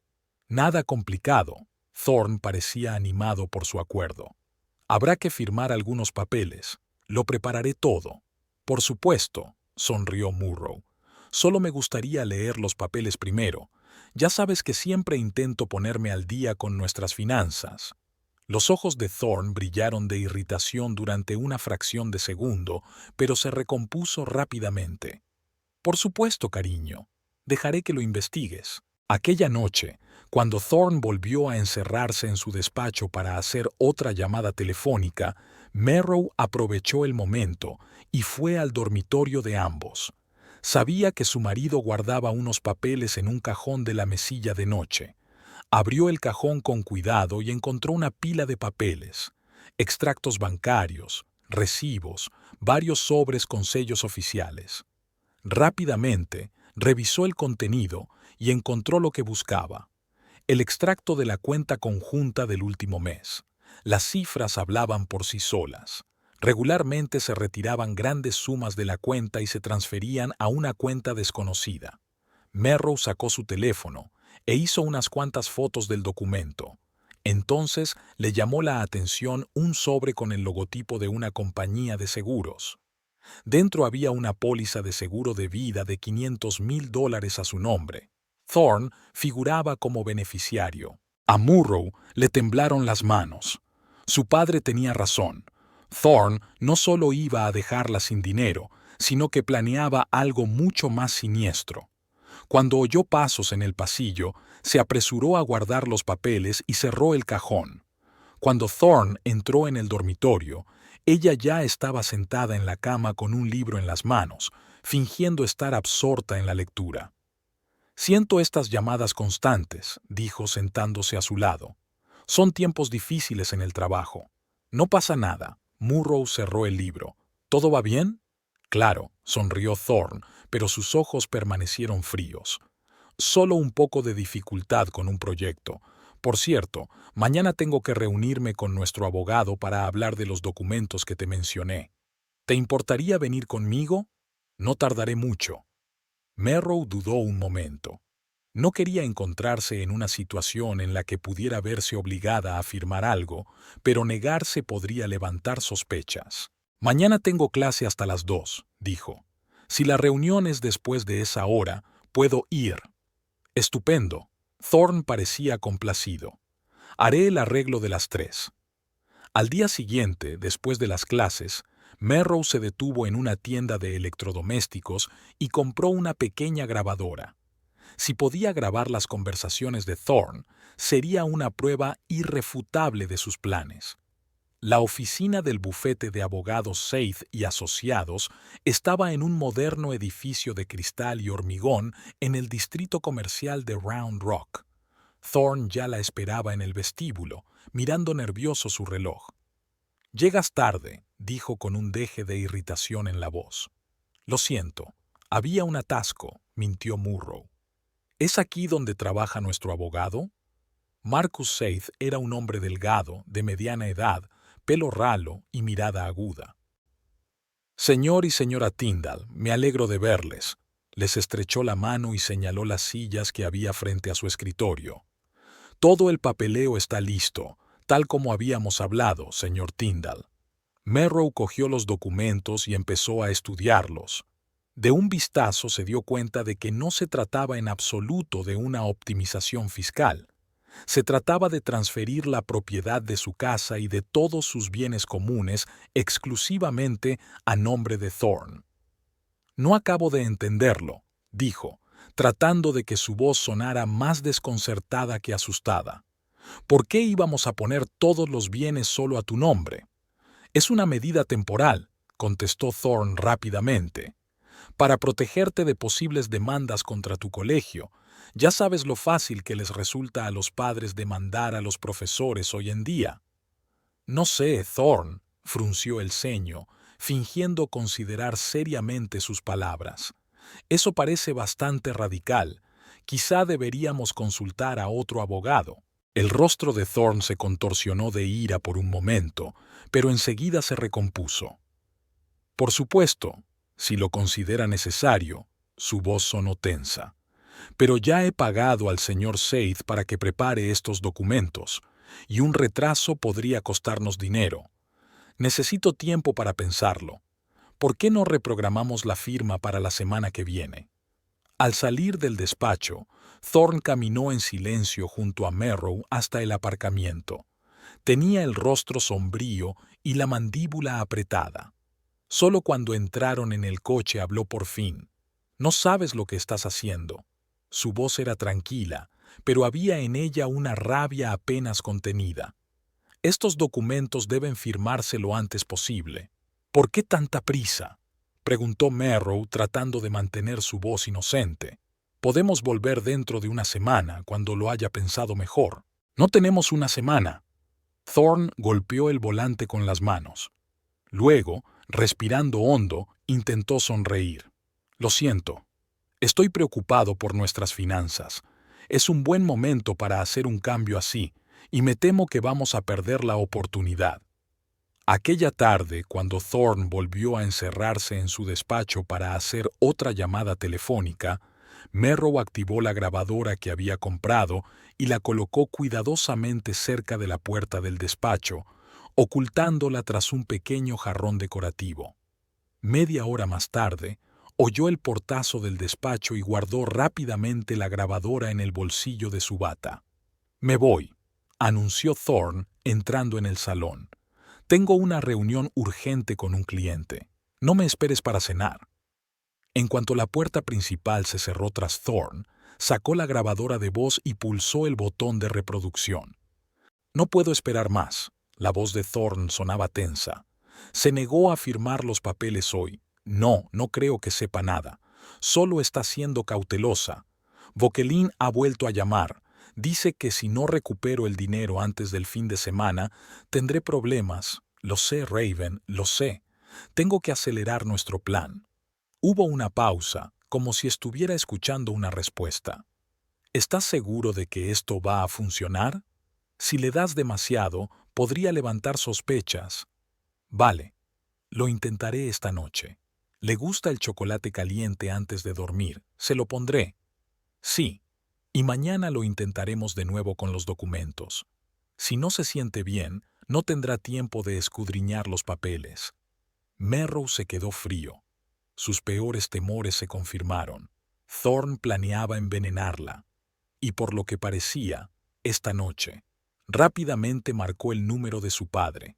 «Nada complicado». Thorne parecía animado por su acuerdo. «Habrá que firmar algunos papeles. Lo prepararé todo. Por supuesto, sonrió Murrow. Solo me gustaría leer los papeles primero. Ya sabes que siempre intento ponerme al día con nuestras finanzas. Los ojos de Thorne brillaron de irritación durante una fracción de segundo, pero se recompuso rápidamente. Por supuesto, cariño. Dejaré que lo investigues. Aquella noche, cuando Thorne volvió a encerrarse en su despacho para hacer otra llamada telefónica, Merrow aprovechó el momento y fue al dormitorio de ambos. Sabía que su marido guardaba unos papeles en un cajón de la mesilla de noche. Abrió el cajón con cuidado y encontró una pila de papeles, extractos bancarios, recibos, varios sobres con sellos oficiales. Rápidamente, revisó el contenido y encontró lo que buscaba. El extracto de la cuenta conjunta del último mes. Las cifras hablaban por sí solas. Regularmente se retiraban grandes sumas de la cuenta y se transferían a una cuenta desconocida. Merrow sacó su teléfono e hizo unas cuantas fotos del documento. Entonces le llamó la atención un sobre con el logotipo de una compañía de seguros. Dentro había una póliza de seguro de vida de $500,000 a su nombre. Thorne figuraba como beneficiario. A Murrow le temblaron las manos. Su padre tenía razón. Thorne no solo iba a dejarla sin dinero, sino que planeaba algo mucho más siniestro. Cuando oyó pasos en el pasillo, se apresuró a guardar los papeles y cerró el cajón. Cuando Thorne entró en el dormitorio, ella ya estaba sentada en la cama con un libro en las manos, fingiendo estar absorta en la lectura. «Siento estas llamadas constantes», dijo sentándose a su lado. «Son tiempos difíciles en el trabajo». «No pasa nada». Murrow cerró el libro. «¿Todo va bien?» «Claro», sonrió Thorne, pero sus ojos permanecieron fríos. «Solo un poco de dificultad con un proyecto. Por cierto, mañana tengo que reunirme con nuestro abogado para hablar de los documentos que te mencioné. ¿Te importaría venir conmigo? No tardaré mucho». Merrow dudó un momento. No quería encontrarse en una situación en la que pudiera verse obligada a afirmar algo, pero negarse podría levantar sospechas. «Mañana tengo clase hasta las 2», dijo. «Si la reunión es después de esa hora, puedo ir». «Estupendo». Thorne parecía complacido. «Haré el arreglo de las 3». Al día siguiente, después de las clases, Merrow se detuvo en una tienda de electrodomésticos y compró una pequeña grabadora. Si podía grabar las conversaciones de Thorne, sería una prueba irrefutable de sus planes. La oficina del bufete de abogados Seith y Asociados estaba en un moderno edificio de cristal y hormigón en el distrito comercial de Round Rock. Thorne ya la esperaba en el vestíbulo, mirando nervioso su reloj. «Llegas tarde», dijo con un deje de irritación en la voz. «Lo siento, había un atasco», mintió Murrow. «¿Es aquí donde trabaja nuestro abogado?» Marcus Seith era un hombre delgado, de mediana edad, pelo ralo y mirada aguda. «Señor y señora Tyndall, me alegro de verles». Les estrechó la mano y señaló las sillas que había frente a su escritorio. «Todo el papeleo está listo, tal como habíamos hablado, señor Tyndall». Merrow cogió los documentos y empezó a estudiarlos. De un vistazo se dio cuenta de que no se trataba en absoluto de una optimización fiscal. Se trataba de transferir la propiedad de su casa y de todos sus bienes comunes exclusivamente a nombre de Thorne. «No acabo de entenderlo», dijo, tratando de que su voz sonara más desconcertada que asustada. «¿Por qué íbamos a poner todos los bienes solo a tu nombre?» «Es una medida temporal», contestó Thorne rápidamente. «Para protegerte de posibles demandas contra tu colegio. Ya sabes lo fácil que les resulta a los padres demandar a los profesores hoy en día». «No sé, Thorne», frunció el ceño, fingiendo considerar seriamente sus palabras. «Eso parece bastante radical. Quizá deberíamos consultar a otro abogado». El rostro de Thorne se contorsionó de ira por un momento, pero enseguida se recompuso. «Por supuesto, si lo considera necesario», su voz sonó tensa. «Pero ya he pagado al señor Seith para que prepare estos documentos, y un retraso podría costarnos dinero. Necesito tiempo para pensarlo. ¿Por qué no reprogramamos la firma para la semana que viene? Al salir del despacho, Thorne caminó en silencio junto a Merrow hasta el aparcamiento. Tenía el rostro sombrío y la mandíbula apretada. Solo cuando entraron en el coche habló por fin. «No sabes lo que estás haciendo». Su voz era tranquila, pero había en ella una rabia apenas contenida. «Estos documentos deben firmarse lo antes posible». «¿Por qué tanta prisa?», preguntó Merrow tratando de mantener su voz inocente. «Podemos volver dentro de una semana, cuando lo haya pensado mejor». «No tenemos una semana». Thorne golpeó el volante con las manos. Luego, respirando hondo, intentó sonreír. «Lo siento. Estoy preocupado por nuestras finanzas. Es un buen momento para hacer un cambio así, y me temo que vamos a perder la oportunidad». Aquella tarde, cuando Thorne volvió a encerrarse en su despacho para hacer otra llamada telefónica, Merrow activó la grabadora que había comprado y la colocó cuidadosamente cerca de la puerta del despacho, ocultándola tras un pequeño jarrón decorativo. Media hora más tarde, oyó el portazo del despacho y guardó rápidamente la grabadora en el bolsillo de su bata. «Me voy», anunció Thorne entrando en el salón. «Tengo una reunión urgente con un cliente. No me esperes para cenar». En cuanto la puerta principal se cerró tras Thorne, sacó la grabadora de voz y pulsó el botón de reproducción. «No puedo esperar más». La voz de Thorne sonaba tensa. «Se negó a firmar los papeles hoy. No creo que sepa nada. Solo está siendo cautelosa. Vauquelin ha vuelto a llamar. Dice que si no recupero el dinero antes del fin de semana, tendré problemas. Lo sé, Raven, lo sé. Tengo que acelerar nuestro plan». Hubo una pausa, como si estuviera escuchando una respuesta. «¿Estás seguro de que esto va a funcionar? Si le das demasiado, podría levantar sospechas». «Vale, lo intentaré esta noche. ¿Le gusta el chocolate caliente antes de dormir? Se lo pondré». «Sí, y mañana lo intentaremos de nuevo con los documentos. Si no se siente bien, no tendrá tiempo de escudriñar los papeles». Merrow se quedó frío. Sus peores temores se confirmaron. Thorne planeaba envenenarla. Y por lo que parecía, esta noche. Rápidamente marcó el número de su padre.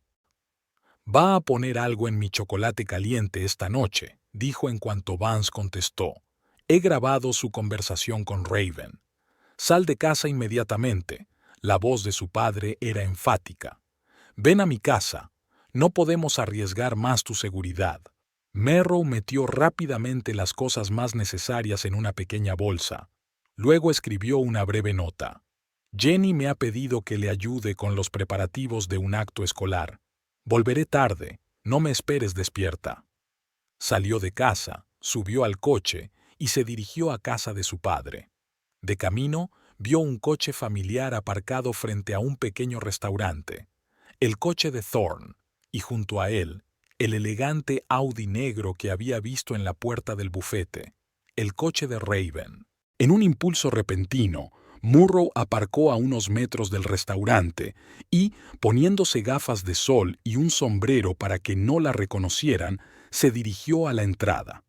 «Va a poner algo en mi chocolate caliente esta noche», dijo en cuanto Vance contestó. «He grabado su conversación con Raven. Sal de casa inmediatamente». La voz de su padre era enfática. «Ven a mi casa. No podemos arriesgar más tu seguridad». Merrow metió rápidamente las cosas más necesarias en una pequeña bolsa. Luego escribió una breve nota. «Jenny me ha pedido que le ayude con los preparativos de un acto escolar. Volveré tarde. No me esperes despierta». Salió de casa, subió al coche y se dirigió a casa de su padre. De camino, vio un coche familiar aparcado frente a un pequeño restaurante. El coche de Thorne, y junto a él, el elegante Audi negro que había visto en la puerta del bufete. El coche de Raven. En un impulso repentino, Murrow aparcó a unos metros del restaurante y, poniéndose gafas de sol y un sombrero para que no la reconocieran, se dirigió a la entrada.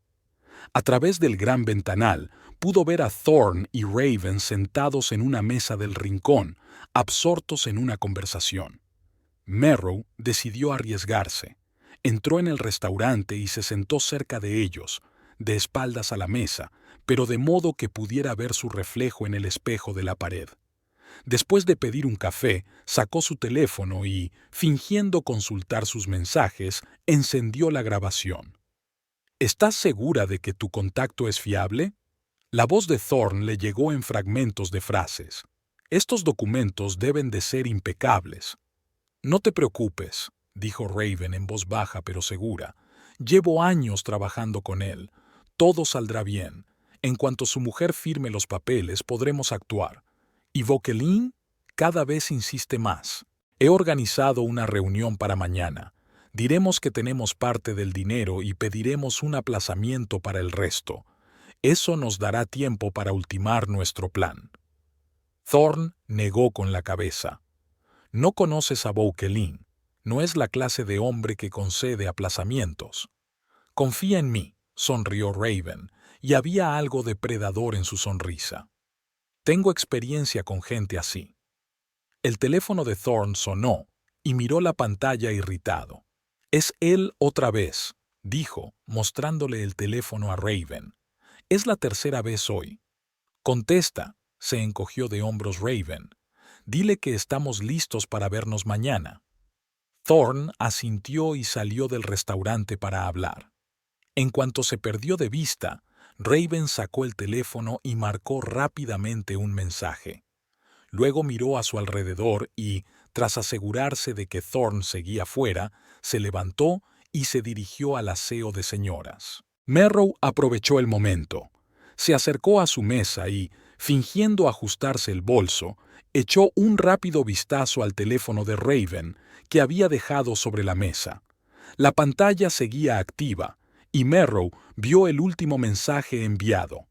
A través del gran ventanal, pudo ver a Thorne y Raven sentados en una mesa del rincón, absortos en una conversación. Merrow decidió arriesgarse. Entró en el restaurante y se sentó cerca de ellos, de espaldas a la mesa, pero de modo que pudiera ver su reflejo en el espejo de la pared. Después de pedir un café, sacó su teléfono y, fingiendo consultar sus mensajes, encendió la grabación. «¿Estás segura de que tu contacto es fiable?». La voz de Thorne le llegó en fragmentos de frases. «Estos documentos deben de ser impecables». «No te preocupes», dijo Raven en voz baja pero segura. «Llevo años trabajando con él. Todo saldrá bien. En cuanto su mujer firme los papeles, podremos actuar». «¿Y Vauquelin?». «Cada vez insiste más. He organizado una reunión para mañana. Diremos que tenemos parte del dinero y pediremos un aplazamiento para el resto. Eso nos dará tiempo para ultimar nuestro plan». Thorne negó con la cabeza. «No conoces a Vauquelin. No es la clase de hombre que concede aplazamientos. Confía en mí, sonrió Raven, y había algo depredador en su sonrisa. Tengo experiencia con gente así. El teléfono de Thorne sonó y miró la pantalla irritado. «Es él otra vez», dijo, mostrándole el teléfono a Raven. «Es la tercera vez hoy». «Contesta», se encogió de hombros Raven. «Dile que estamos listos para vernos mañana». Thorne asintió y salió del restaurante para hablar. En cuanto se perdió de vista, Raven sacó el teléfono y marcó rápidamente un mensaje. Luego miró a su alrededor y, tras asegurarse de que Thorne seguía fuera, se levantó y se dirigió al aseo de señoras. Merrow aprovechó el momento. Se acercó a su mesa y, fingiendo ajustarse el bolso, echó un rápido vistazo al teléfono de Raven que había dejado sobre la mesa. La pantalla seguía activa y Merrow vio el último mensaje enviado.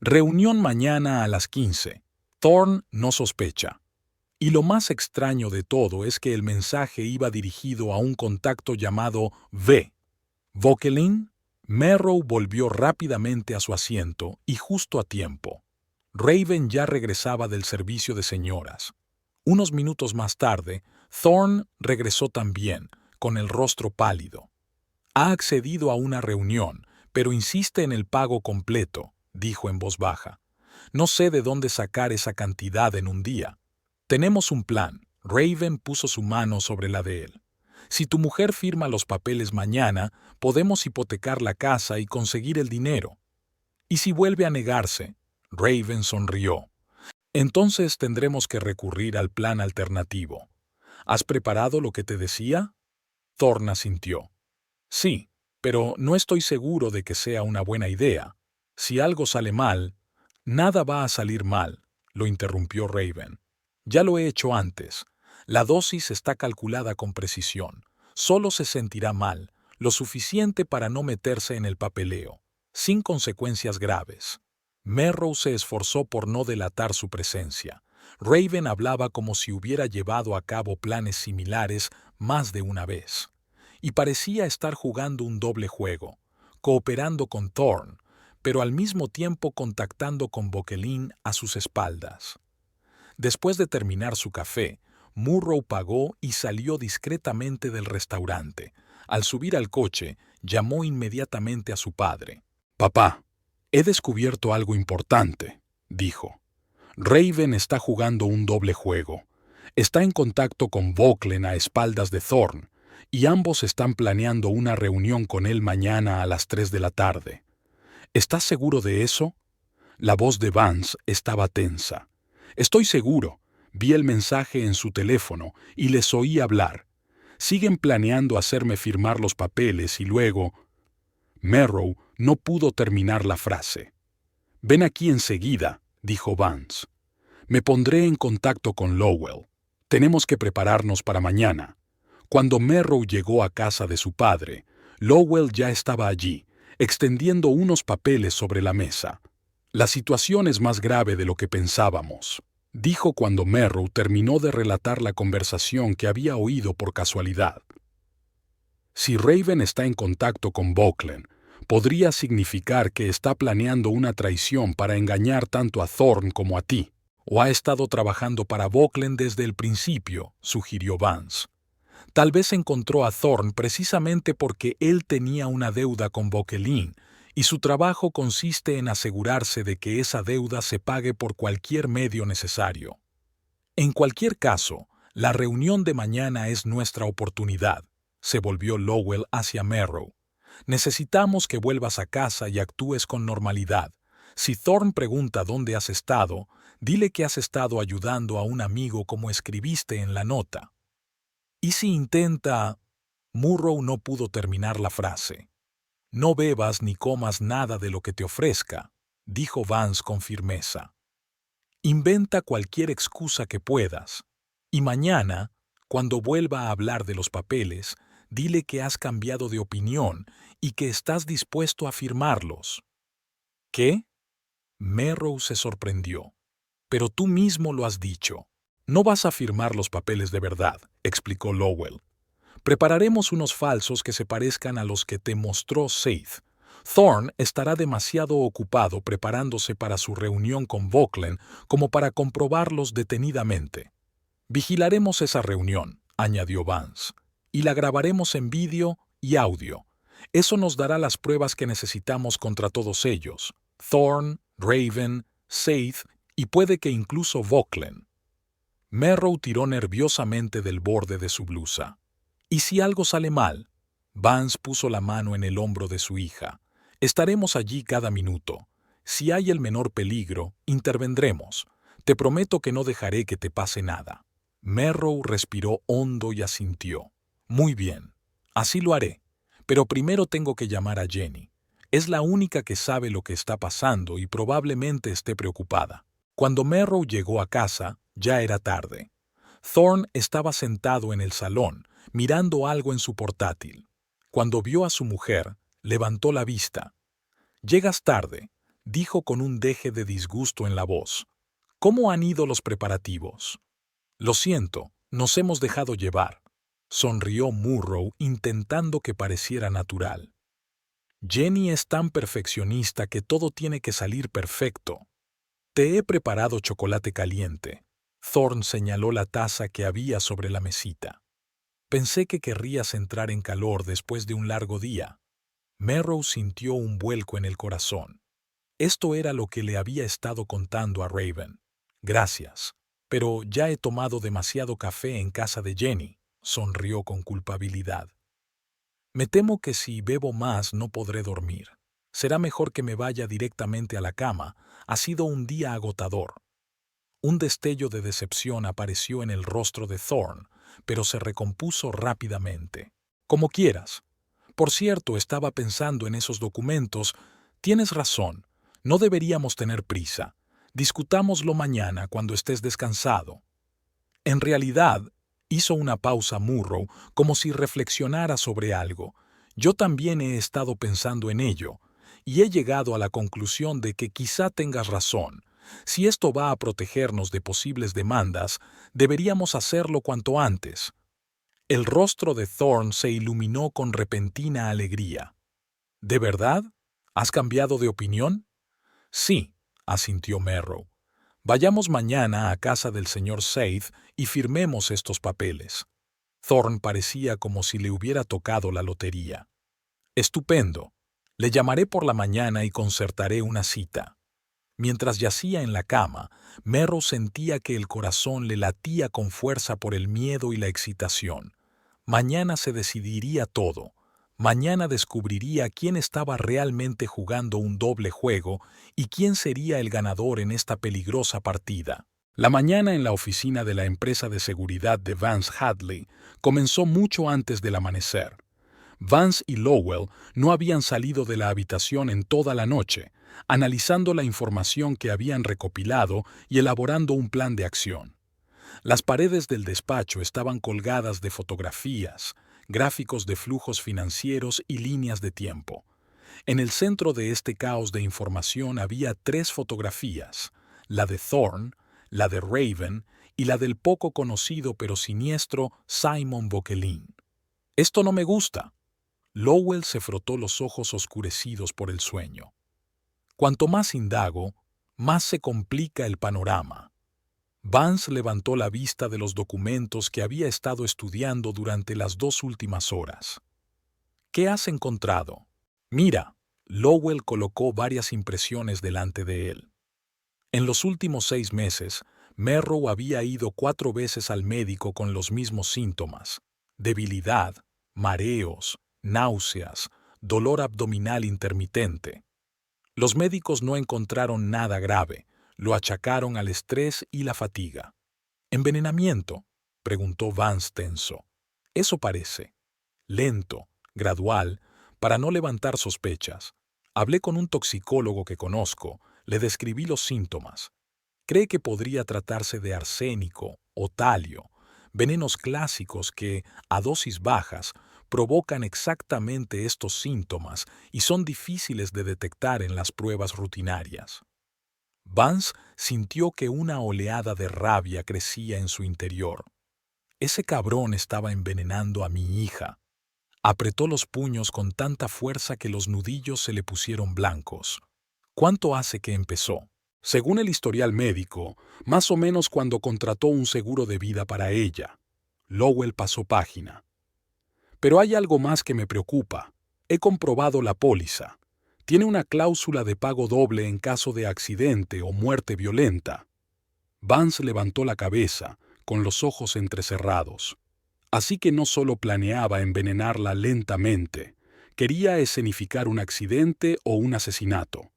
Reunión mañana a las 15. Thorne no sospecha. Y lo más extraño de todo es que el mensaje iba dirigido a un contacto llamado V. ¿Vokelin? Merrow volvió rápidamente a su asiento y justo a tiempo. Raven ya regresaba del servicio de señoras. Unos minutos más tarde, Thorne regresó también, con el rostro pálido. «Ha accedido a una reunión, pero insiste en el pago completo», dijo en voz baja. «No sé de dónde sacar esa cantidad en un día». «Tenemos un plan». Raven puso su mano sobre la de él. «Si tu mujer firma los papeles mañana, podemos hipotecar la casa y conseguir el dinero». «¿Y si vuelve a negarse?» Raven sonrió. «Entonces tendremos que recurrir al plan alternativo». «¿Has preparado lo que te decía?» Thorne asintió. «Sí, pero no estoy seguro de que sea una buena idea. Si algo sale mal...» «Nada va a salir mal», lo interrumpió Raven. «Ya lo he hecho antes. La dosis está calculada con precisión. Solo se sentirá mal, lo suficiente para no meterse en el papeleo, sin consecuencias graves». Merrow se esforzó por no delatar su presencia. Raven hablaba como si hubiera llevado a cabo planes similares más de una vez. Y parecía estar jugando un doble juego, cooperando con Thorne, pero al mismo tiempo contactando con Vokelin a sus espaldas. Después de terminar su café, Murrow pagó y salió discretamente del restaurante. Al subir al coche, llamó inmediatamente a su padre. «Papá, he descubierto algo importante», dijo. «Raven está jugando un doble juego. Está en contacto con Vokelin a espaldas de Thorne, y ambos están planeando una reunión con él mañana a las 3 de la tarde. ¿Estás seguro de eso?» La voz de Vance estaba tensa. «Estoy seguro. Vi el mensaje en su teléfono y les oí hablar. Siguen planeando hacerme firmar los papeles y luego...» Merrow no pudo terminar la frase. «Ven aquí enseguida», dijo Vance. «Me pondré en contacto con Lowell. Tenemos que prepararnos para mañana». Cuando Merrow llegó a casa de su padre, Lowell ya estaba allí, extendiendo unos papeles sobre la mesa. «La situación es más grave de lo que pensábamos», dijo cuando Merrow terminó de relatar la conversación que había oído por casualidad. «Si Raven está en contacto con Vokelin, podría significar que está planeando una traición para engañar tanto a Thorne como a ti. O ha estado trabajando para Vokelin desde el principio», sugirió Vance. «Tal vez encontró a Thorne precisamente porque él tenía una deuda con Vokelin, y su trabajo consiste en asegurarse de que esa deuda se pague por cualquier medio necesario. En cualquier caso, la reunión de mañana es nuestra oportunidad», se volvió Lowell hacia Merrow. «Necesitamos que vuelvas a casa y actúes con normalidad. Si Thorne pregunta dónde has estado, dile que has estado ayudando a un amigo como escribiste en la nota. Y si intenta...» Murrow no pudo terminar la frase. «No bebas ni comas nada de lo que te ofrezca», dijo Vance con firmeza. «Inventa cualquier excusa que puedas. Y mañana, cuando vuelva a hablar de los papeles, dile que has cambiado de opinión y que estás dispuesto a firmarlos». «¿Qué?» Merrow se sorprendió. «Pero tú mismo lo has dicho. No vas a firmar los papeles de verdad», explicó Lowell. Prepararemos unos falsos que se parezcan a los que te mostró Seth. Thorne estará demasiado ocupado preparándose para su reunión con Vauquelin como para comprobarlos detenidamente. Vigilaremos esa reunión, añadió Vance, y la grabaremos en vídeo y audio. Eso nos dará las pruebas que necesitamos contra todos ellos, Thorne, Raven, Seth y puede que incluso Vauquelin. Merrow tiró nerviosamente del borde de su blusa. ¿Y si algo sale mal? Vance puso la mano en el hombro de su hija. Estaremos allí cada minuto. Si hay el menor peligro, intervendremos. Te prometo que no dejaré que te pase nada. Merrow respiró hondo y asintió. Muy bien, así lo haré. Pero primero tengo que llamar a Jenny. Es la única que sabe lo que está pasando y probablemente esté preocupada. Cuando Merrow llegó a casa, ya era tarde. Thorne estaba sentado en el salón, mirando algo en su portátil. Cuando vio a su mujer, levantó la vista. «Llegas tarde», dijo con un deje de disgusto en la voz. «¿Cómo han ido los preparativos?» «Lo siento, nos hemos dejado llevar», sonrió Murrow intentando que pareciera natural. «Jenny es tan perfeccionista que todo tiene que salir perfecto. Te he preparado chocolate caliente». Thorne señaló la taza que había sobre la mesita. «Pensé que querrías entrar en calor después de un largo día». Merrow sintió un vuelco en el corazón. Esto era lo que le había estado contando a Raven. «Gracias, pero ya he tomado demasiado café en casa de Jenny», sonrió con culpabilidad. «Me temo que si bebo más no podré dormir. Será mejor que me vaya directamente a la cama. Ha sido un día agotador». Un destello de decepción apareció en el rostro de Thorne, pero se recompuso rápidamente. «Como quieras. Por cierto, estaba pensando en esos documentos. Tienes razón. No deberíamos tener prisa. Discutámoslo mañana cuando estés descansado». En realidad, hizo una pausa Murrow como si reflexionara sobre algo. «Yo también he estado pensando en ello, y he llegado a la conclusión de que quizá tengas razón. Si esto va a protegernos de posibles demandas, deberíamos hacerlo cuanto antes». El rostro de Thorne se iluminó con repentina alegría. «¿De verdad? ¿Has cambiado de opinión?» «Sí», asintió Merrow. «Vayamos mañana a casa del señor Seth y firmemos estos papeles». Thorne parecía como si le hubiera tocado la lotería. «Estupendo. Le llamaré por la mañana y concertaré una cita». Mientras yacía en la cama, Merrow sentía que el corazón le latía con fuerza por el miedo y la excitación. Mañana se decidiría todo. Mañana descubriría quién estaba realmente jugando un doble juego y quién sería el ganador en esta peligrosa partida. La mañana en la oficina de la empresa de seguridad de Vance Hadley comenzó mucho antes del amanecer. Vance y Lowell no habían salido de la habitación en toda la noche, analizando la información que habían recopilado y elaborando un plan de acción. Las paredes del despacho estaban colgadas de fotografías, gráficos de flujos financieros y líneas de tiempo. En el centro de este caos de información había 3 fotografías, la de Thorne, la de Raven y la del poco conocido pero siniestro Simon Vauquelin. «Esto no me gusta». Lowell se frotó los ojos oscurecidos por el sueño. «Cuanto más indago, más se complica el panorama». Vance levantó la vista de los documentos que había estado estudiando durante las 2 últimas horas. «¿Qué has encontrado?» «Mira». Lowell colocó varias impresiones delante de él. En los últimos 6 meses, Merrow había ido 4 veces al médico con los mismos síntomas: debilidad, mareos, náuseas, dolor abdominal intermitente. Los médicos no encontraron nada grave, lo achacaron al estrés y la fatiga. «¿Envenenamiento?», preguntó Vance tenso. «Eso parece. Lento, gradual, para no levantar sospechas. Hablé con un toxicólogo que conozco, le describí los síntomas. Cree que podría tratarse de arsénico o talio, venenos clásicos que, a dosis bajas, provocan exactamente estos síntomas y son difíciles de detectar en las pruebas rutinarias». Vance sintió que una oleada de rabia crecía en su interior. Ese cabrón estaba envenenando a mi hija. Apretó los puños con tanta fuerza que los nudillos se le pusieron blancos. ¿Cuánto hace que empezó? Según el historial médico, más o menos cuando contrató un seguro de vida para ella. Lowell pasó página. Pero hay algo más que me preocupa. He comprobado la póliza. Tiene una cláusula de pago doble en caso de accidente o muerte violenta. Vance levantó la cabeza, con los ojos entrecerrados. Así que no solo planeaba envenenarla lentamente, quería escenificar un accidente o un asesinato.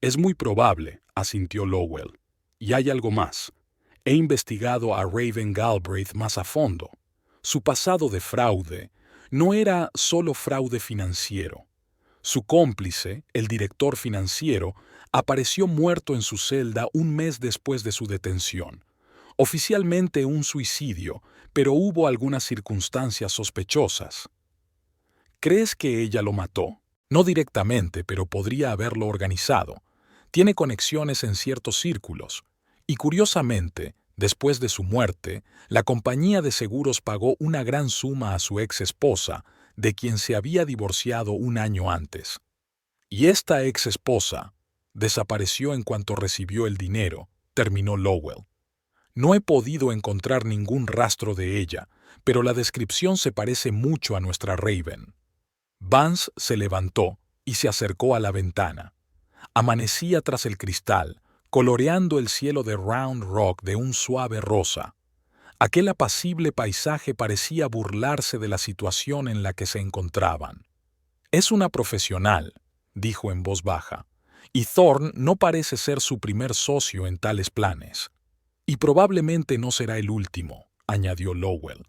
Es muy probable, asintió Lowell. Y hay algo más. He investigado a Raven Galbraith más a fondo. Su pasado de fraude no era solo fraude financiero. Su cómplice, el director financiero, apareció muerto en su celda un mes después de su detención. Oficialmente un suicidio, pero hubo algunas circunstancias sospechosas. ¿Crees que ella lo mató? No directamente, pero podría haberlo organizado. Tiene conexiones en ciertos círculos. Y curiosamente, después de su muerte, la compañía de seguros pagó una gran suma a su ex esposa, de quien se había divorciado un año antes. Y esta ex esposa desapareció en cuanto recibió el dinero, terminó Lowell. No he podido encontrar ningún rastro de ella, pero la descripción se parece mucho a nuestra Raven. Vance se levantó y se acercó a la ventana. Amanecía tras el cristal, coloreando el cielo de Round Rock de un suave rosa. Aquel apacible paisaje parecía burlarse de la situación en la que se encontraban. «Es una profesional», dijo en voz baja, «y Thorne no parece ser su primer socio en tales planes. Y probablemente no será el último», añadió Lowell.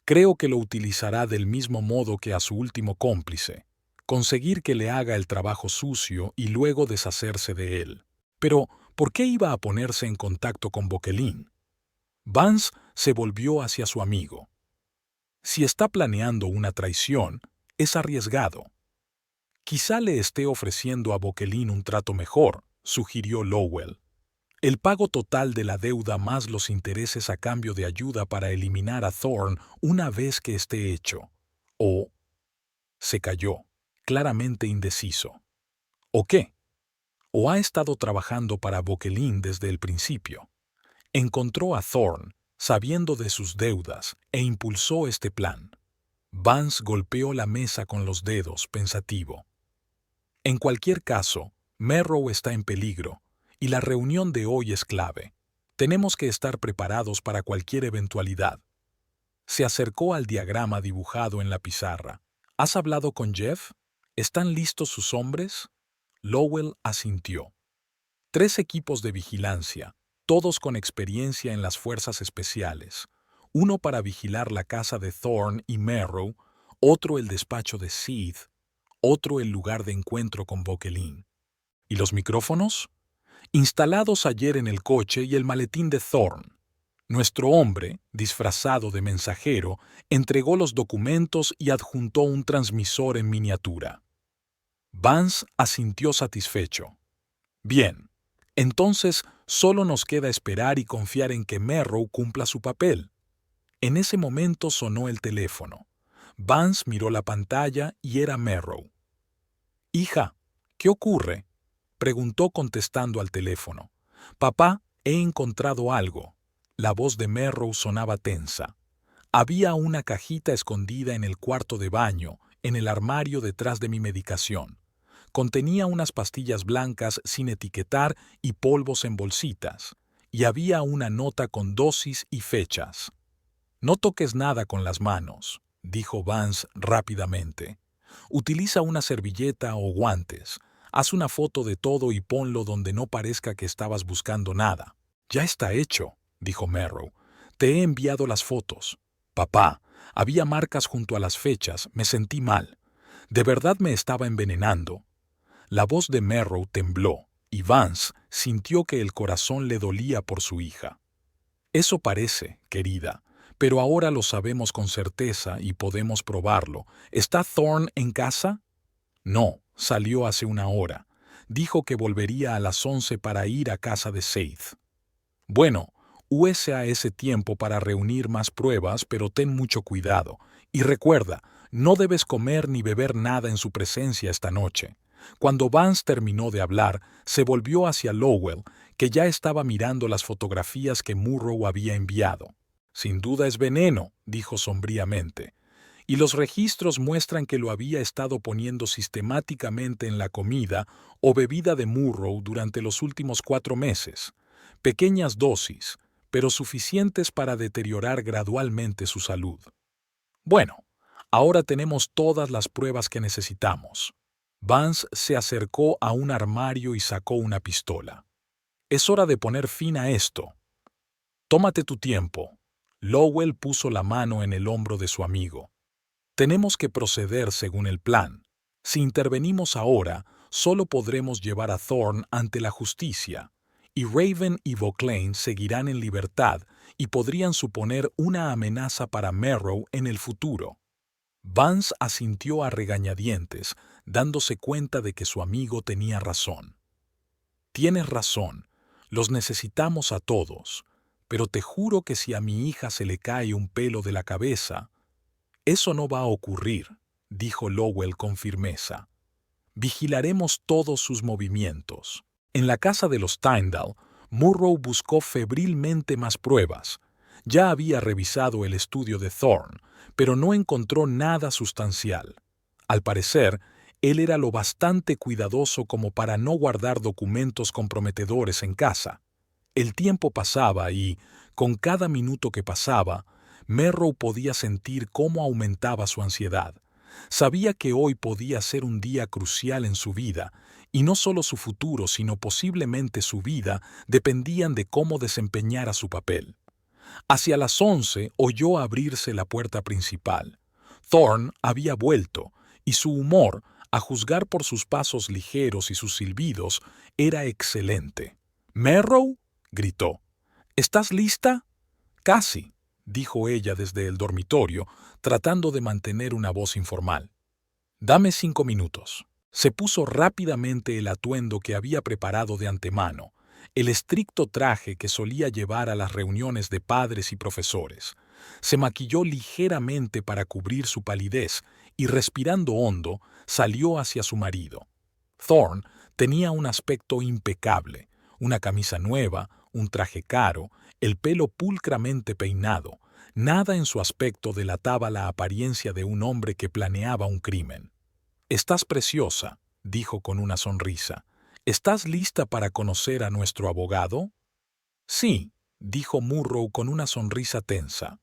«Creo que lo utilizará del mismo modo que a su último cómplice, conseguir que le haga el trabajo sucio y luego deshacerse de él. Pero, ¿por qué iba a ponerse en contacto con Böckelin?» Vance se volvió hacia su amigo. «Si está planeando una traición, es arriesgado. Quizá le esté ofreciendo a Böckelin un trato mejor», sugirió Lowell. «El pago total de la deuda más los intereses a cambio de ayuda para eliminar a Thorne una vez que esté hecho. O...» Se calló, claramente indeciso. «¿O qué? ¿O ha estado trabajando para Böckelin desde el principio? Encontró a Thorne, sabiendo de sus deudas, e impulsó este plan». Vance golpeó la mesa con los dedos, pensativo. «En cualquier caso, Merrow está en peligro, y la reunión de hoy es clave. Tenemos que estar preparados para cualquier eventualidad». Se acercó al diagrama dibujado en la pizarra. «¿Has hablado con Jeff? ¿Están listos sus hombres?» Lowell asintió. 3 equipos de vigilancia, todos con experiencia en las fuerzas especiales. Uno para vigilar la casa de Thorne y Merrow, otro el despacho de Seath, otro el lugar de encuentro con Böckelin. ¿Y los micrófonos? Instalados ayer en el coche y el maletín de Thorne. Nuestro hombre, disfrazado de mensajero, entregó los documentos y adjuntó un transmisor en miniatura. Vance asintió satisfecho. «Bien, entonces solo nos queda esperar y confiar en que Merrow cumpla su papel». En ese momento sonó el teléfono. Vance miró la pantalla y era Merrow. «Hija, ¿qué ocurre?», preguntó contestando al teléfono. «Papá, he encontrado algo». La voz de Merrow sonaba tensa. «Había una cajita escondida en el cuarto de baño, en el armario detrás de mi medicación. Contenía unas pastillas blancas sin etiquetar y polvos en bolsitas, y había una nota con dosis y fechas». «No toques nada con las manos», dijo Vance rápidamente. «Utiliza una servilleta o guantes. Haz una foto de todo y ponlo donde no parezca que estabas buscando nada». «Ya está hecho», dijo Merrow. «Te he enviado las fotos». «Papá, había marcas junto a las fechas. Me sentí mal. ¿De verdad me estaba envenenando?» La voz de Merrow tembló, y Vance sintió que el corazón le dolía por su hija. «Eso parece, querida, pero ahora lo sabemos con certeza y podemos probarlo. ¿Está Thorne en casa?» «No, salió hace una hora. Dijo que volvería a las 11 para ir a casa de Seath». «Bueno, Usa ese tiempo para reunir más pruebas, pero ten mucho cuidado. Y recuerda, no debes comer ni beber nada en su presencia esta noche. Cuando Vance terminó de hablar, se volvió hacia Lowell, que ya estaba mirando las fotografías que Murrow había enviado. Sin duda es veneno, dijo sombríamente. Y los registros muestran que lo había estado poniendo sistemáticamente en la comida o bebida de Murrow durante los últimos 4 meses. Pequeñas dosis, pero suficientes para deteriorar gradualmente su salud. Bueno, ahora tenemos todas las pruebas que necesitamos. Vance se acercó a un armario y sacó una pistola. Es hora de poner fin a esto. Tómate tu tiempo. Lowell puso la mano en el hombro de su amigo. Tenemos que proceder según el plan. Si intervenimos ahora, solo podremos llevar a Thorne ante la justicia, y Raven y Vauclain seguirán en libertad y podrían suponer una amenaza para Merrow en el futuro. Vance asintió a regañadientes, dándose cuenta de que su amigo tenía razón. Tienes razón, los necesitamos a todos, pero te juro que si a mi hija se le cae un pelo de la cabeza, eso no va a ocurrir, dijo Lowell con firmeza. Vigilaremos todos sus movimientos. En la casa de los Tyndall, Murrow buscó febrilmente más pruebas. Ya había revisado el estudio de Thorne, pero no encontró nada sustancial. Al parecer, él era lo bastante cuidadoso como para no guardar documentos comprometedores en casa. El tiempo pasaba y, con cada minuto que pasaba, Merrow podía sentir cómo aumentaba su ansiedad. Sabía que hoy podía ser un día crucial en su vida, y no solo su futuro, sino posiblemente su vida, dependían de cómo desempeñara su papel. Hacia las 11 oyó abrirse la puerta principal. Thorne había vuelto, y su humor, a juzgar por sus pasos ligeros y sus silbidos, era excelente. «¿Merrow?», gritó. «¿Estás lista?» «Casi», dijo ella desde el dormitorio, tratando de mantener una voz informal. «Dame 5 minutos». Se puso rápidamente el atuendo que había preparado de antemano, el estricto traje que solía llevar a las reuniones de padres y profesores. Se maquilló ligeramente para cubrir su palidez y, respirando hondo, salió hacia su marido. Thorne tenía un aspecto impecable, una camisa nueva, un traje caro, el pelo pulcramente peinado. Nada en su aspecto delataba la apariencia de un hombre que planeaba un crimen. «Estás preciosa», dijo con una sonrisa. «¿Estás lista para conocer a nuestro abogado?» «Sí», dijo Murrow con una sonrisa tensa.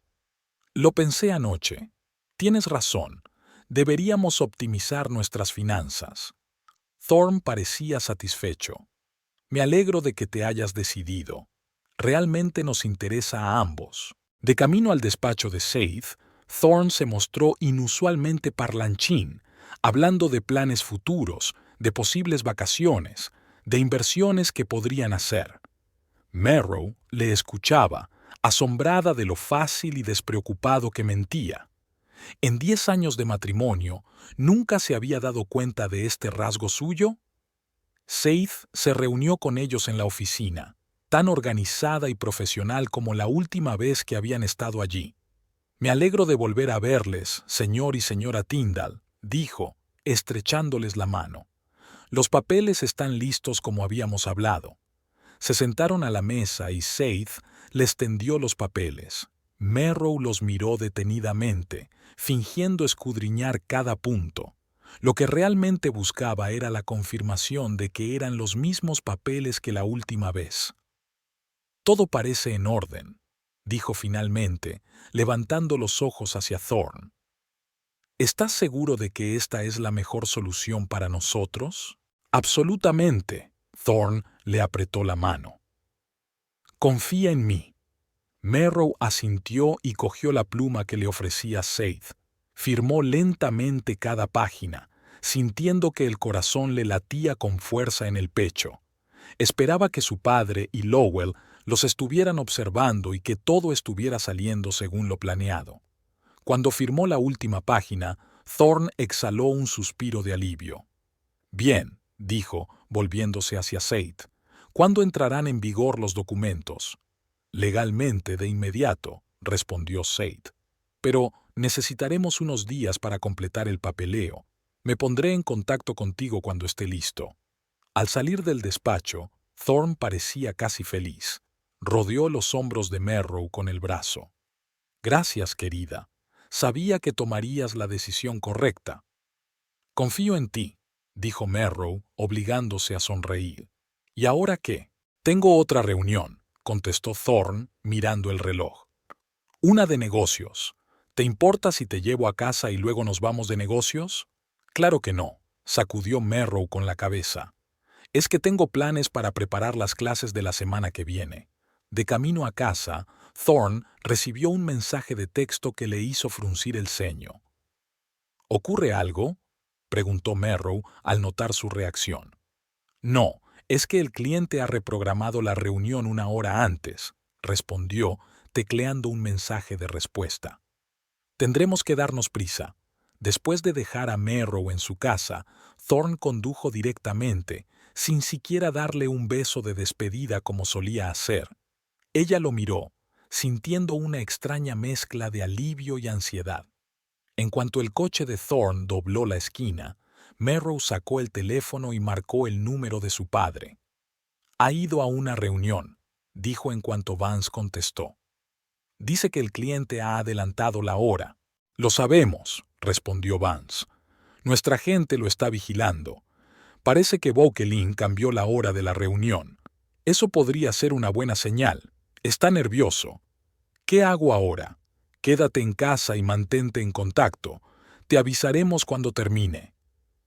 «Lo pensé anoche. Tienes razón. Deberíamos optimizar nuestras finanzas». Thorne parecía satisfecho. «Me alegro de que te hayas decidido. Realmente nos interesa a ambos». De camino al despacho de Seith, Thorne se mostró inusualmente parlanchín, hablando de planes futuros, de posibles vacaciones, de inversiones que podrían hacer. Merrow le escuchaba, asombrada de lo fácil y despreocupado que mentía. En 10 años de matrimonio, ¿nunca se había dado cuenta de este rasgo suyo? Seith se reunió con ellos en la oficina, tan organizada y profesional como la última vez que habían estado allí. «Me alegro de volver a verles, señor y señora Tyndall», dijo, estrechándoles la mano. «Los papeles están listos como habíamos hablado». Se sentaron a la mesa y Seith les tendió los papeles. Merrow los miró detenidamente, fingiendo escudriñar cada punto. Lo que realmente buscaba era la confirmación de que eran los mismos papeles que la última vez. «Todo parece en orden», dijo finalmente, levantando los ojos hacia Thorne. «¿Estás seguro de que esta es la mejor solución para nosotros?» «Absolutamente», Thorne le apretó la mano. «Confía en mí». Merrow asintió y cogió la pluma que le ofrecía Seith. Firmó lentamente cada página, sintiendo que el corazón le latía con fuerza en el pecho. Esperaba que su padre y Lowell los estuvieran observando y que todo estuviera saliendo según lo planeado. Cuando firmó la última página, Thorne exhaló un suspiro de alivio. «Bien», dijo, volviéndose hacia Seith. «¿Cuándo entrarán en vigor los documentos?» Legalmente, de inmediato, respondió Sade. Pero necesitaremos unos días para completar el papeleo. Me pondré en contacto contigo cuando esté listo. Al salir del despacho, Thorne parecía casi feliz. Rodeó los hombros de Merrow con el brazo. Gracias, querida. Sabía que tomarías la decisión correcta. Confío en ti, dijo Merrow, obligándose a sonreír. ¿Y ahora qué? Tengo otra reunión, contestó Thorne, mirando el reloj. Una de negocios. ¿Te importa si te llevo a casa y luego nos vamos de negocios? Claro que no, sacudió Merrow con la cabeza. Es que tengo planes para preparar las clases de la semana que viene. De camino a casa, Thorne recibió un mensaje de texto que le hizo fruncir el ceño. ¿Ocurre algo?, preguntó Merrow al notar su reacción. No, es que el cliente ha reprogramado la reunión una hora antes, respondió, tecleando un mensaje de respuesta. Tendremos que darnos prisa. Después de dejar a Merrow en su casa, Thorne condujo directamente, sin siquiera darle un beso de despedida como solía hacer. Ella lo miró, sintiendo una extraña mezcla de alivio y ansiedad. En cuanto el coche de Thorne dobló la esquina, Merrow sacó el teléfono y marcó el número de su padre. Ha ido a una reunión, dijo en cuanto Vance contestó. Dice que el cliente ha adelantado la hora. Lo sabemos, respondió Vance. Nuestra gente lo está vigilando. Parece que Vauquelin cambió la hora de la reunión. Eso podría ser una buena señal. Está nervioso. ¿Qué hago ahora? Quédate en casa y mantente en contacto. Te avisaremos cuando termine.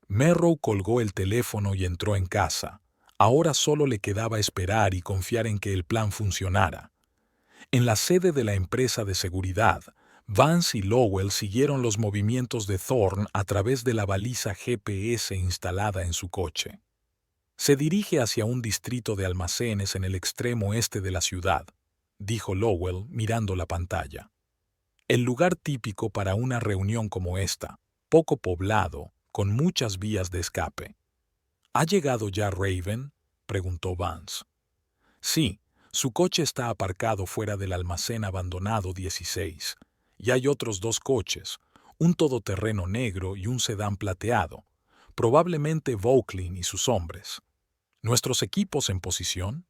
Merrow colgó el teléfono y entró en casa. Ahora solo le quedaba esperar y confiar en que el plan funcionara. En la sede de la empresa de seguridad, Vance y Lowell siguieron los movimientos de Thorne a través de la baliza GPS instalada en su coche. Se dirige hacia un distrito de almacenes en el extremo este de la ciudad, dijo Lowell mirando la pantalla. El lugar típico para una reunión como esta, poco poblado, con muchas vías de escape. ¿Ha llegado ya Raven?, preguntó Vance. Sí, su coche está aparcado fuera del almacén abandonado 16, y hay otros 2 coches, un todoterreno negro y un sedán plateado, probablemente Vauquelin y sus hombres. ¿Nuestros equipos en posición?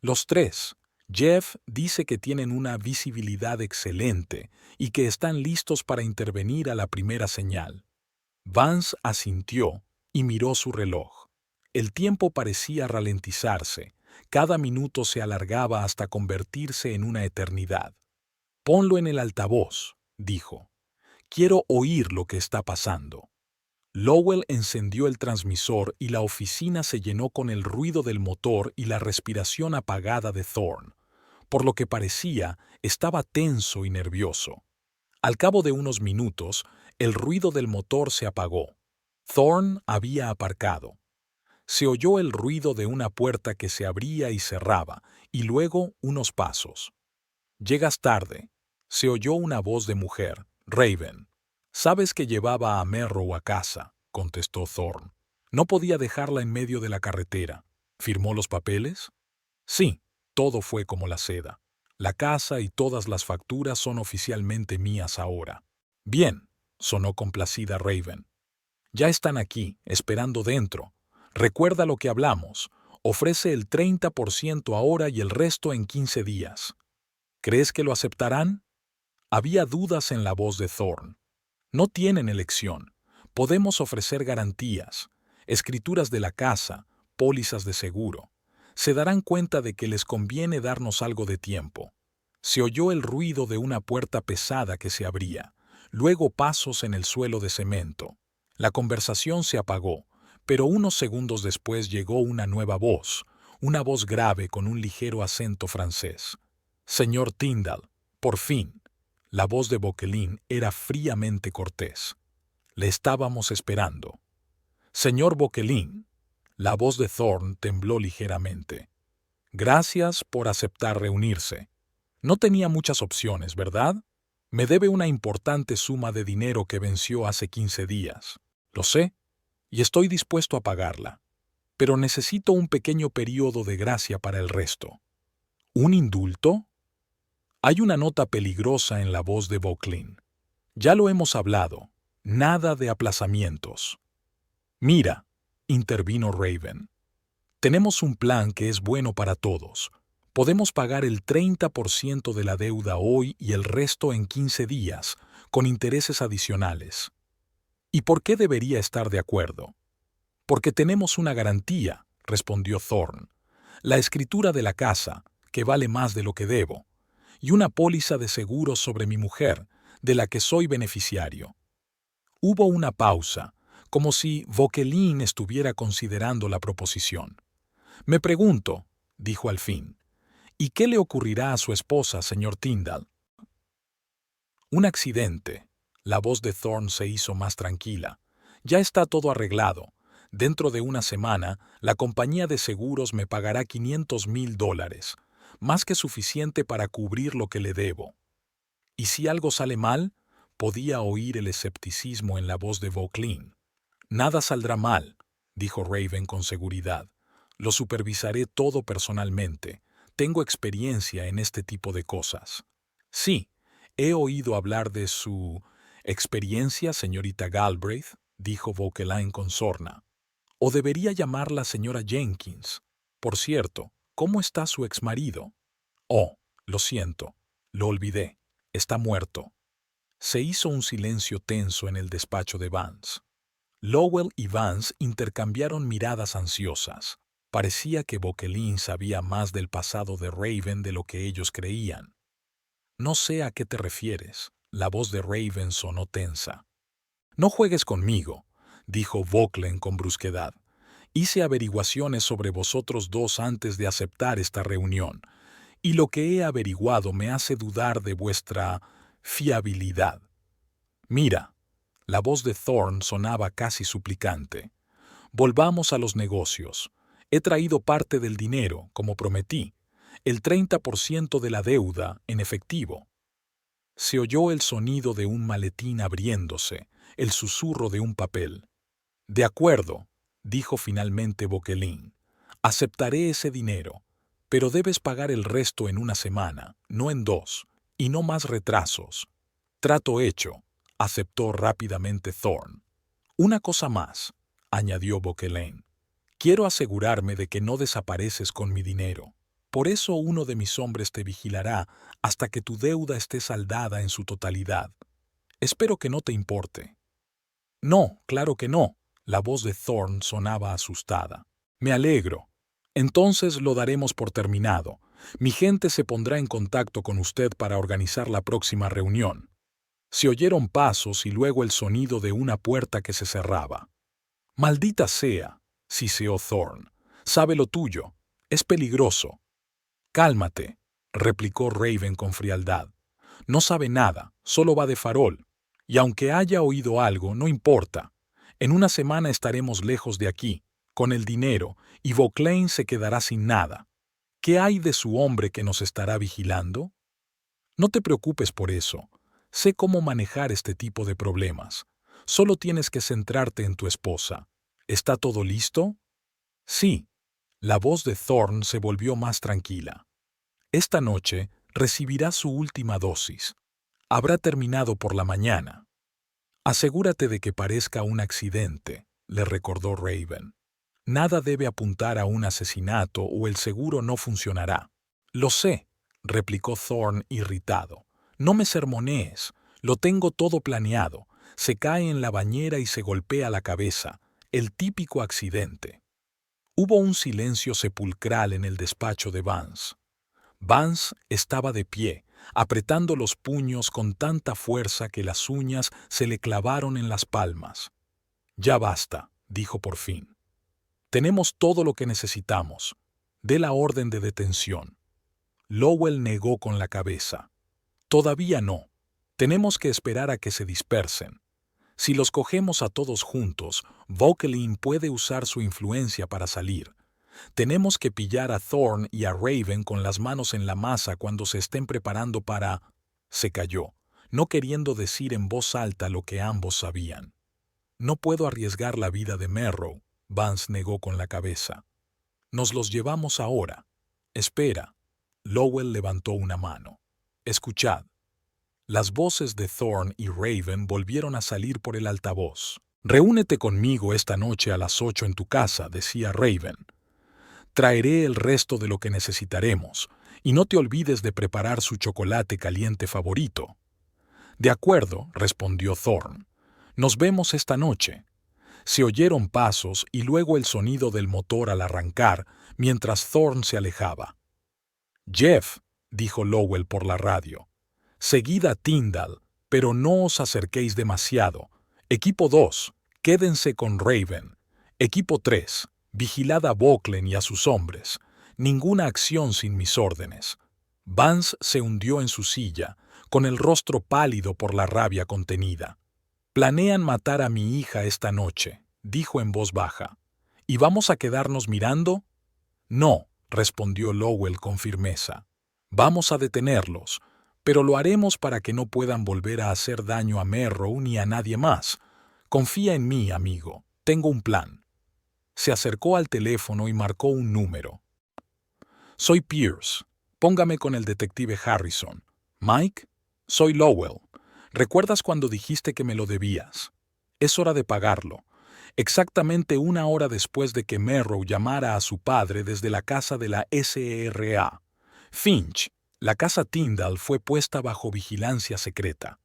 Los 3. Jeff dice que tienen una visibilidad excelente y que están listos para intervenir a la primera señal. Vance asintió y miró su reloj. El tiempo parecía ralentizarse. Cada minuto se alargaba hasta convertirse en una eternidad. Ponlo en el altavoz, dijo. Quiero oír lo que está pasando. Lowell encendió el transmisor y la oficina se llenó con el ruido del motor y la respiración apagada de Thorne. Por lo que parecía, estaba tenso y nervioso. Al cabo de unos minutos, el ruido del motor se apagó. Thorne había aparcado. Se oyó el ruido de una puerta que se abría y cerraba, y luego unos pasos. «Llegas tarde», se oyó una voz de mujer, Raven. «Sabes que llevaba a Merrow a casa», contestó Thorne. «No podía dejarla en medio de la carretera. ¿Firmó los papeles?» «Sí, todo fue como la seda. La casa y todas las facturas son oficialmente mías ahora». «Bien», sonó complacida Raven. «Ya están aquí, esperando dentro. Recuerda lo que hablamos. Ofrece el 30% ahora y el resto en 15 días. ¿Crees que lo aceptarán?» Había dudas en la voz de Thorne. «No tienen elección. Podemos ofrecer garantías, escrituras de la casa, pólizas de seguro. Se darán cuenta de que les conviene darnos algo de tiempo». Se oyó el ruido de una puerta pesada que se abría, luego pasos en el suelo de cemento. La conversación se apagó, pero unos segundos después llegó una nueva voz, una voz grave con un ligero acento francés. «Señor Tyndall, por fin». La voz de Vauquelin era fríamente cortés. «Le estábamos esperando». «Señor Vauquelin». La voz de Thorne tembló ligeramente. «Gracias por aceptar reunirse. No tenía muchas opciones, ¿verdad? Me debe una importante suma de dinero que venció hace 15 días. Lo sé, y estoy dispuesto a pagarla. Pero necesito un pequeño periodo de gracia para el resto». ¿Un indulto? Hay una nota peligrosa en la voz de Vauquelin. Ya lo hemos hablado. Nada de aplazamientos. Mira, intervino Raven. Tenemos un plan que es bueno para todos. Podemos pagar el 30% de la deuda hoy y el resto en 15 días, con intereses adicionales. ¿Y por qué debería estar de acuerdo? Porque tenemos una garantía, respondió Thorne. La escritura de la casa, que vale más de lo que debo, y una póliza de seguros sobre mi mujer, de la que soy beneficiario. Hubo una pausa, como si Vauquelin estuviera considerando la proposición. Me pregunto, dijo al fin, ¿y qué le ocurrirá a su esposa, señor Tyndall? Un accidente. La voz de Thorne se hizo más tranquila. Ya está todo arreglado. Dentro de una semana, la compañía de seguros me pagará $500,000, más que suficiente para cubrir lo que le debo. ¿Y si algo sale mal? Podía oír el escepticismo en la voz de Vauquelin. Nada saldrá mal, dijo Raven con seguridad. Lo supervisaré todo personalmente. Tengo experiencia en este tipo de cosas. Sí, he oído hablar de su experiencia, señorita Galbraith, dijo Vauquelin con sorna. O debería llamarla señora Jenkins. Por cierto, ¿cómo está su exmarido? Oh, lo siento, lo olvidé. Está muerto. Se hizo un silencio tenso en el despacho de Vance. Lowell y Vance intercambiaron miradas ansiosas. Parecía que Vauquelin sabía más del pasado de Raven de lo que ellos creían. No sé a qué te refieres. La voz de Raven sonó tensa. No juegues conmigo, dijo Vauquelin con brusquedad. Hice averiguaciones sobre vosotros dos antes de aceptar esta reunión, y lo que he averiguado me hace dudar de vuestra fiabilidad. Mira, la voz de Thorne sonaba casi suplicante. Volvamos a los negocios. He traído parte del dinero, como prometí, el 30% de la deuda en efectivo. Se oyó el sonido de un maletín abriéndose, el susurro de un papel. De acuerdo, dijo finalmente Vauquelin. Aceptaré ese dinero, pero debes pagar el resto en una semana, no en 2, y no más retrasos. Trato hecho, aceptó rápidamente Thorne. Una cosa más, añadió Vauquelin. Quiero asegurarme de que no desapareces con mi dinero. Por eso uno de mis hombres te vigilará hasta que tu deuda esté saldada en su totalidad. Espero que no te importe. No, claro que no. La voz de Thorne sonaba asustada. Me alegro. Entonces lo daremos por terminado. Mi gente se pondrá en contacto con usted para organizar la próxima reunión. Se oyeron pasos y luego el sonido de una puerta que se cerraba. Maldita sea, siseó Thorne. Sabe lo tuyo. Es peligroso. Cálmate, replicó Raven con frialdad. No sabe nada, solo va de farol. Y aunque haya oído algo, no importa. En una semana estaremos lejos de aquí, con el dinero, y Vauquelin se quedará sin nada. ¿Qué hay de su hombre que nos estará vigilando? No te preocupes por eso. Sé cómo manejar este tipo de problemas. Solo tienes que centrarte en tu esposa. ¿Está todo listo? Sí. La voz de Thorne se volvió más tranquila. Esta noche recibirá su última dosis. Habrá terminado por la mañana. Asegúrate de que parezca un accidente, le recordó Raven. Nada debe apuntar a un asesinato o el seguro no funcionará. Lo sé, replicó Thorne irritado. No me sermonees. Lo tengo todo planeado. Se cae en la bañera y se golpea la cabeza. El típico accidente. Hubo un silencio sepulcral en el despacho de Vance. Vance estaba de pie, apretando los puños con tanta fuerza que las uñas se le clavaron en las palmas. Ya basta, dijo por fin. Tenemos todo lo que necesitamos. Dé la orden de detención. Lowell negó con la cabeza. Todavía no. Tenemos que esperar a que se dispersen. Si los cogemos a todos juntos, Vauquelin puede usar su influencia para salir. Tenemos que pillar a Thorne y a Raven con las manos en la masa cuando se estén preparando para... Se calló, no queriendo decir en voz alta lo que ambos sabían. No puedo arriesgar la vida de Merrow, Vance negó con la cabeza. Nos los llevamos ahora. Espera. Lowell levantó una mano. Escuchad. Las voces de Thorne y Raven volvieron a salir por el altavoz. «Reúnete conmigo esta noche a las 8 en tu casa», decía Raven. «Traeré el resto de lo que necesitaremos, y no te olvides de preparar su chocolate caliente favorito». «De acuerdo», respondió Thorne. «Nos vemos esta noche». Se oyeron pasos y luego el sonido del motor al arrancar, mientras Thorne se alejaba. «Jeff», dijo Lowell por la radio, «seguid a Tyndall, pero no os acerquéis demasiado. Equipo 2, quédense con Raven. Equipo 3, vigilad a Bucklen y a sus hombres. Ninguna acción sin mis órdenes». Vance se hundió en su silla, con el rostro pálido por la rabia contenida. «Planean matar a mi hija esta noche», dijo en voz baja. «¿Y vamos a quedarnos mirando?» «No», respondió Lowell con firmeza. «Vamos a detenerlos, pero lo haremos para que no puedan volver a hacer daño a Merrow ni a nadie más. Confía en mí, amigo. Tengo un plan». Se acercó al teléfono y marcó un número. «Soy Pierce. Póngame con el detective Harrison». «Mike, soy Lowell. ¿Recuerdas cuando dijiste que me lo debías? Es hora de pagarlo. Exactamente 1 hora después de que Merrow llamara a su padre desde la casa de la SRA. Finch, la casa Tyndall fue puesta bajo vigilancia secreta.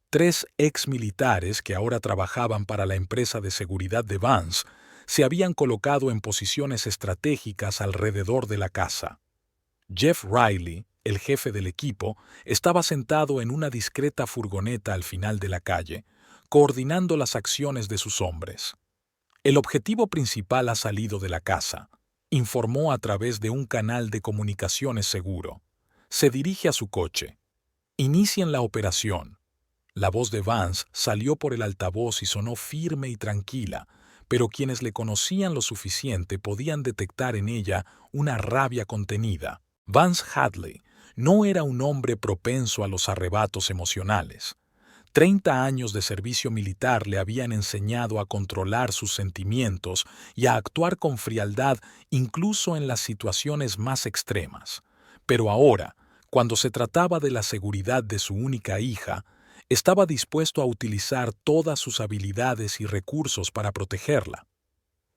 3 exmilitares que ahora trabajaban para la empresa de seguridad de Vance se habían colocado en posiciones estratégicas alrededor de la casa. Jeff Riley, el jefe del equipo, estaba sentado en una discreta furgoneta al final de la calle, coordinando las acciones de sus hombres. «El objetivo principal ha salido de la casa», informó a través de un canal de comunicaciones seguro. «Se dirige a su coche. Inicien la operación». La voz de Vance salió por el altavoz y sonó firme y tranquila, pero quienes le conocían lo suficiente podían detectar en ella una rabia contenida. Vance Hadley no era un hombre propenso a los arrebatos emocionales. 30 años de servicio militar le habían enseñado a controlar sus sentimientos y a actuar con frialdad incluso en las situaciones más extremas. Pero ahora, cuando se trataba de la seguridad de su única hija, estaba dispuesto a utilizar todas sus habilidades y recursos para protegerla.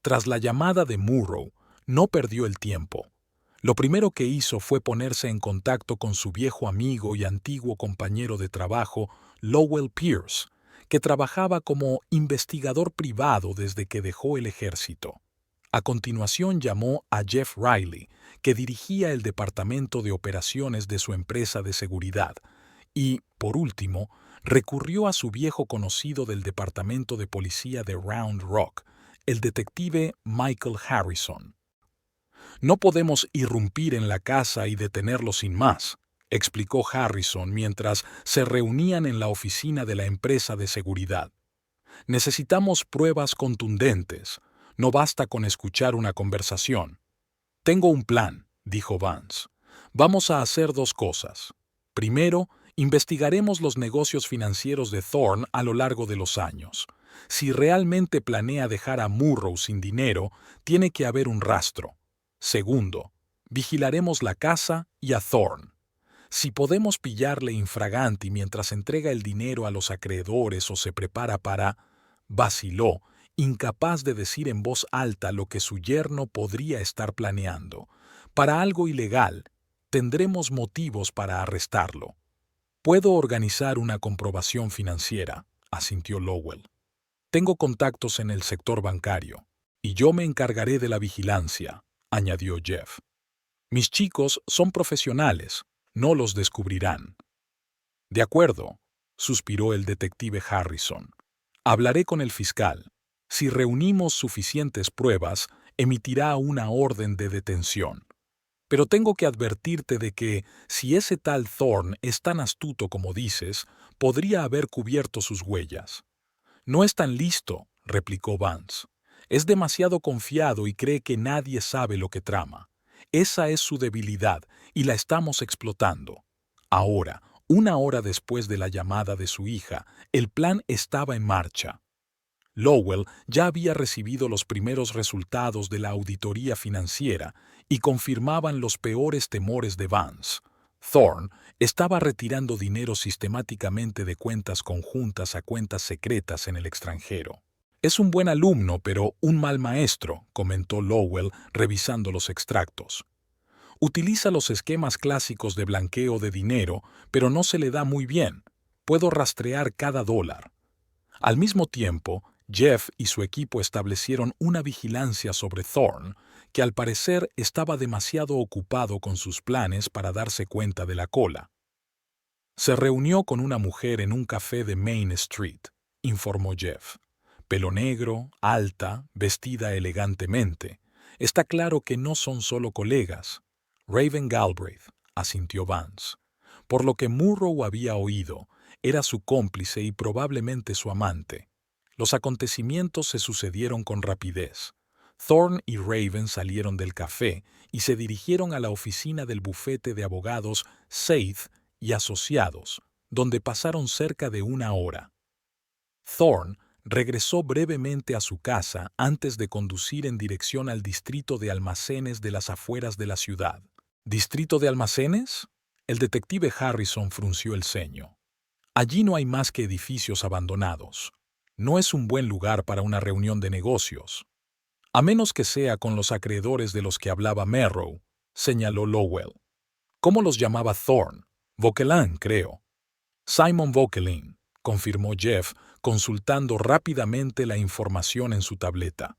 Tras la llamada de Murrow, no perdió el tiempo. Lo primero que hizo fue ponerse en contacto con su viejo amigo y antiguo compañero de trabajo, Lowell Pierce, que trabajaba como investigador privado desde que dejó el ejército. A continuación llamó a Jeff Riley, que dirigía el departamento de operaciones de su empresa de seguridad, y, por último, recurrió a su viejo conocido del departamento de policía de Round Rock, el detective Michael Harrison. «No podemos irrumpir en la casa y detenerlo sin más», explicó Harrison mientras se reunían en la oficina de la empresa de seguridad. «Necesitamos pruebas contundentes. No basta con escuchar una conversación». «Tengo un plan», dijo Vance. «Vamos a hacer 2 cosas. Primero, investigaremos los negocios financieros de Thorne a lo largo de los años. Si realmente planea dejar a Murrow sin dinero, tiene que haber un rastro. Segundo, vigilaremos la casa y a Thorne. Si podemos pillarle infraganti mientras entrega el dinero a los acreedores o se prepara para...» Vaciló, incapaz de decir en voz alta lo que su yerno podría estar planeando. «Para algo ilegal, tendremos motivos para arrestarlo». «Puedo organizar una comprobación financiera», asintió Lowell. «Tengo contactos en el sector bancario, y yo me encargaré de la vigilancia», añadió Jeff. «Mis chicos son profesionales, no los descubrirán». «De acuerdo», suspiró el detective Harrison. «Hablaré con el fiscal. Si reunimos suficientes pruebas, emitirá una orden de detención. Pero tengo que advertirte de que, si ese tal Thorne es tan astuto como dices, podría haber cubierto sus huellas». «No es tan listo», replicó Vance. «Es demasiado confiado y cree que nadie sabe lo que trama. Esa es su debilidad y la estamos explotando». Ahora, 1 hora después de la llamada de su hija, el plan estaba en marcha. Lowell ya había recibido los primeros resultados de la auditoría financiera y confirmaban los peores temores de Vance. Thorne estaba retirando dinero sistemáticamente de cuentas conjuntas a cuentas secretas en el extranjero. Es un buen alumno, pero un mal maestro, comentó Lowell revisando los extractos. Utiliza los esquemas clásicos de blanqueo de dinero, pero no se le da muy bien. Puedo rastrear cada dólar. Al mismo tiempo, Jeff y su equipo establecieron una vigilancia sobre Thorne, que al parecer estaba demasiado ocupado con sus planes para darse cuenta de la cola. Se reunió con una mujer en un café de Main Street, informó Jeff. Pelo negro, alta, vestida elegantemente. Está claro que no son solo colegas. Raven Galbraith, asintió Vance. Por lo que Murrow había oído, era su cómplice y probablemente su amante. Los acontecimientos se sucedieron con rapidez. Thorne y Raven salieron del café y se dirigieron a la oficina del bufete de abogados Seith y Asociados, donde pasaron cerca de una hora. Thorne regresó brevemente a su casa antes de conducir en dirección al distrito de almacenes de las afueras de la ciudad. ¿Distrito de almacenes? El detective Harrison frunció el ceño. Allí no hay más que edificios abandonados. No es un buen lugar para una reunión de negocios. A menos que sea con los acreedores de los que hablaba Merrow, señaló Lowell. ¿Cómo los llamaba Thorne? Vauquelin, creo. Simon Vauquelin, confirmó Jeff, consultando rápidamente la información en su tableta.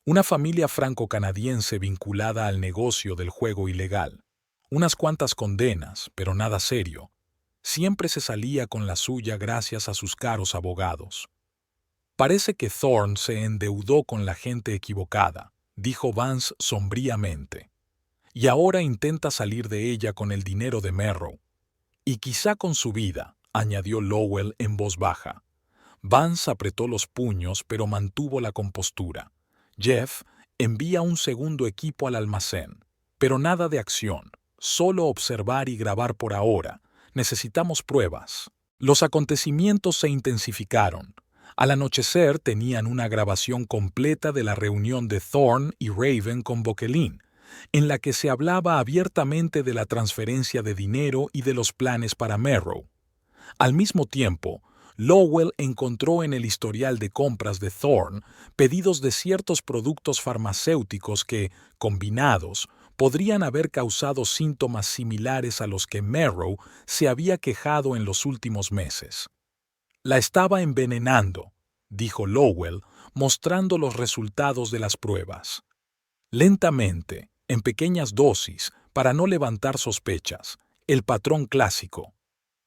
Una familia franco-canadiense vinculada al negocio del juego ilegal. Unas cuantas condenas, pero nada serio. Siempre se salía con la suya gracias a sus caros abogados. Parece que Thorne se endeudó con la gente equivocada, dijo Vance sombríamente. Y ahora intenta salir de ella con el dinero de Merrow. Y quizá con su vida, añadió Lowell en voz baja. Vance apretó los puños pero mantuvo la compostura. Jeff envía un segundo equipo al almacén, pero nada de acción, solo observar y grabar por ahora. Necesitamos pruebas. Los acontecimientos se intensificaron. Al anochecer tenían una grabación completa de la reunión de Thorne y Raven con Vauquelin, en la que se hablaba abiertamente de la transferencia de dinero y de los planes para Merrow. Al mismo tiempo, Lowell encontró en el historial de compras de Thorne pedidos de ciertos productos farmacéuticos que, combinados, podrían haber causado síntomas similares a los que Merrow se había quejado en los últimos meses. La estaba envenenando, dijo Lowell, mostrando los resultados de las pruebas. Lentamente, en pequeñas dosis, para no levantar sospechas, el patrón clásico.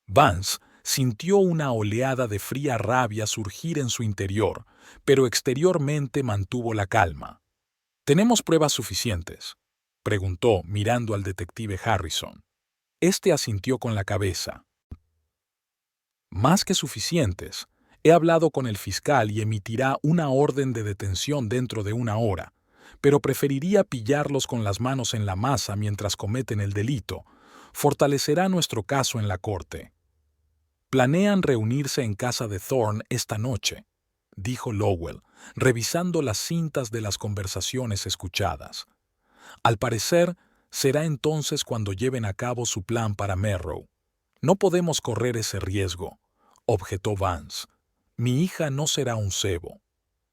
Vance sintió una oleada de fría rabia surgir en su interior, pero exteriormente mantuvo la calma. ¿Tenemos pruebas suficientes?, preguntó mirando al detective Harrison. Este asintió con la cabeza. Más que suficientes. He hablado con el fiscal y emitirá una orden de detención dentro de una hora, pero preferiría pillarlos con las manos en la masa mientras cometen el delito. Fortalecerá nuestro caso en la corte. Planean reunirse en casa de Thorne esta noche, dijo Lowell, revisando las cintas de las conversaciones escuchadas. Al parecer, será entonces cuando lleven a cabo su plan para Merrow. No podemos correr ese riesgo, objetó Vance. Mi hija no será un cebo.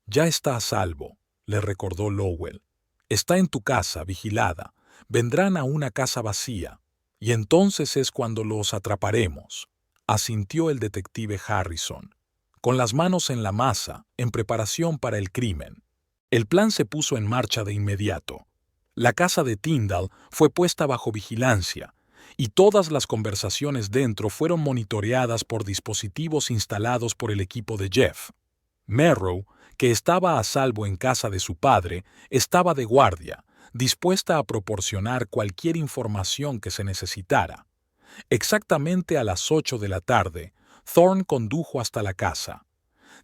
Ya está a salvo, le recordó Lowell. Está en tu casa, vigilada. Vendrán a una casa vacía, y entonces es cuando los atraparemos, asintió el detective Harrison, con las manos en la masa, en preparación para el crimen. El plan se puso en marcha de inmediato. La casa de Tyndall fue puesta bajo vigilancia, y todas las conversaciones dentro fueron monitoreadas por dispositivos instalados por el equipo de Jeff. Merrow, que estaba a salvo en casa de su padre, estaba de guardia, dispuesta a proporcionar cualquier información que se necesitara. Exactamente a las 8 de la tarde, Thorne condujo hasta la casa.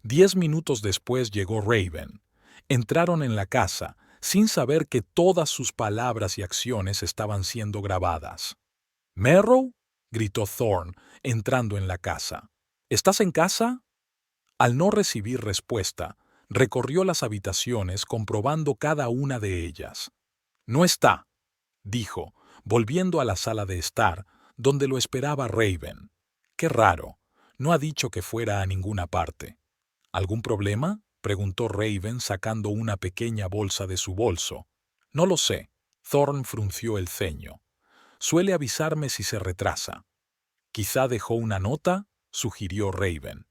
10 minutos después llegó Raven. Entraron en la casa, sin saber que todas sus palabras y acciones estaban siendo grabadas. «¿Merrow?», gritó Thorne, entrando en la casa. «¿Estás en casa?». Al no recibir respuesta, Recorrió las habitaciones comprobando cada una de ellas. «No está», dijo, volviendo a la sala de estar, donde lo esperaba Raven. «Qué raro, no ha dicho que fuera a ninguna parte». «¿Algún problema?», preguntó Raven sacando una pequeña bolsa de su bolso. «No lo sé», Thorn frunció el ceño. «Suele avisarme si se retrasa». «Quizá dejó una nota», sugirió Raven.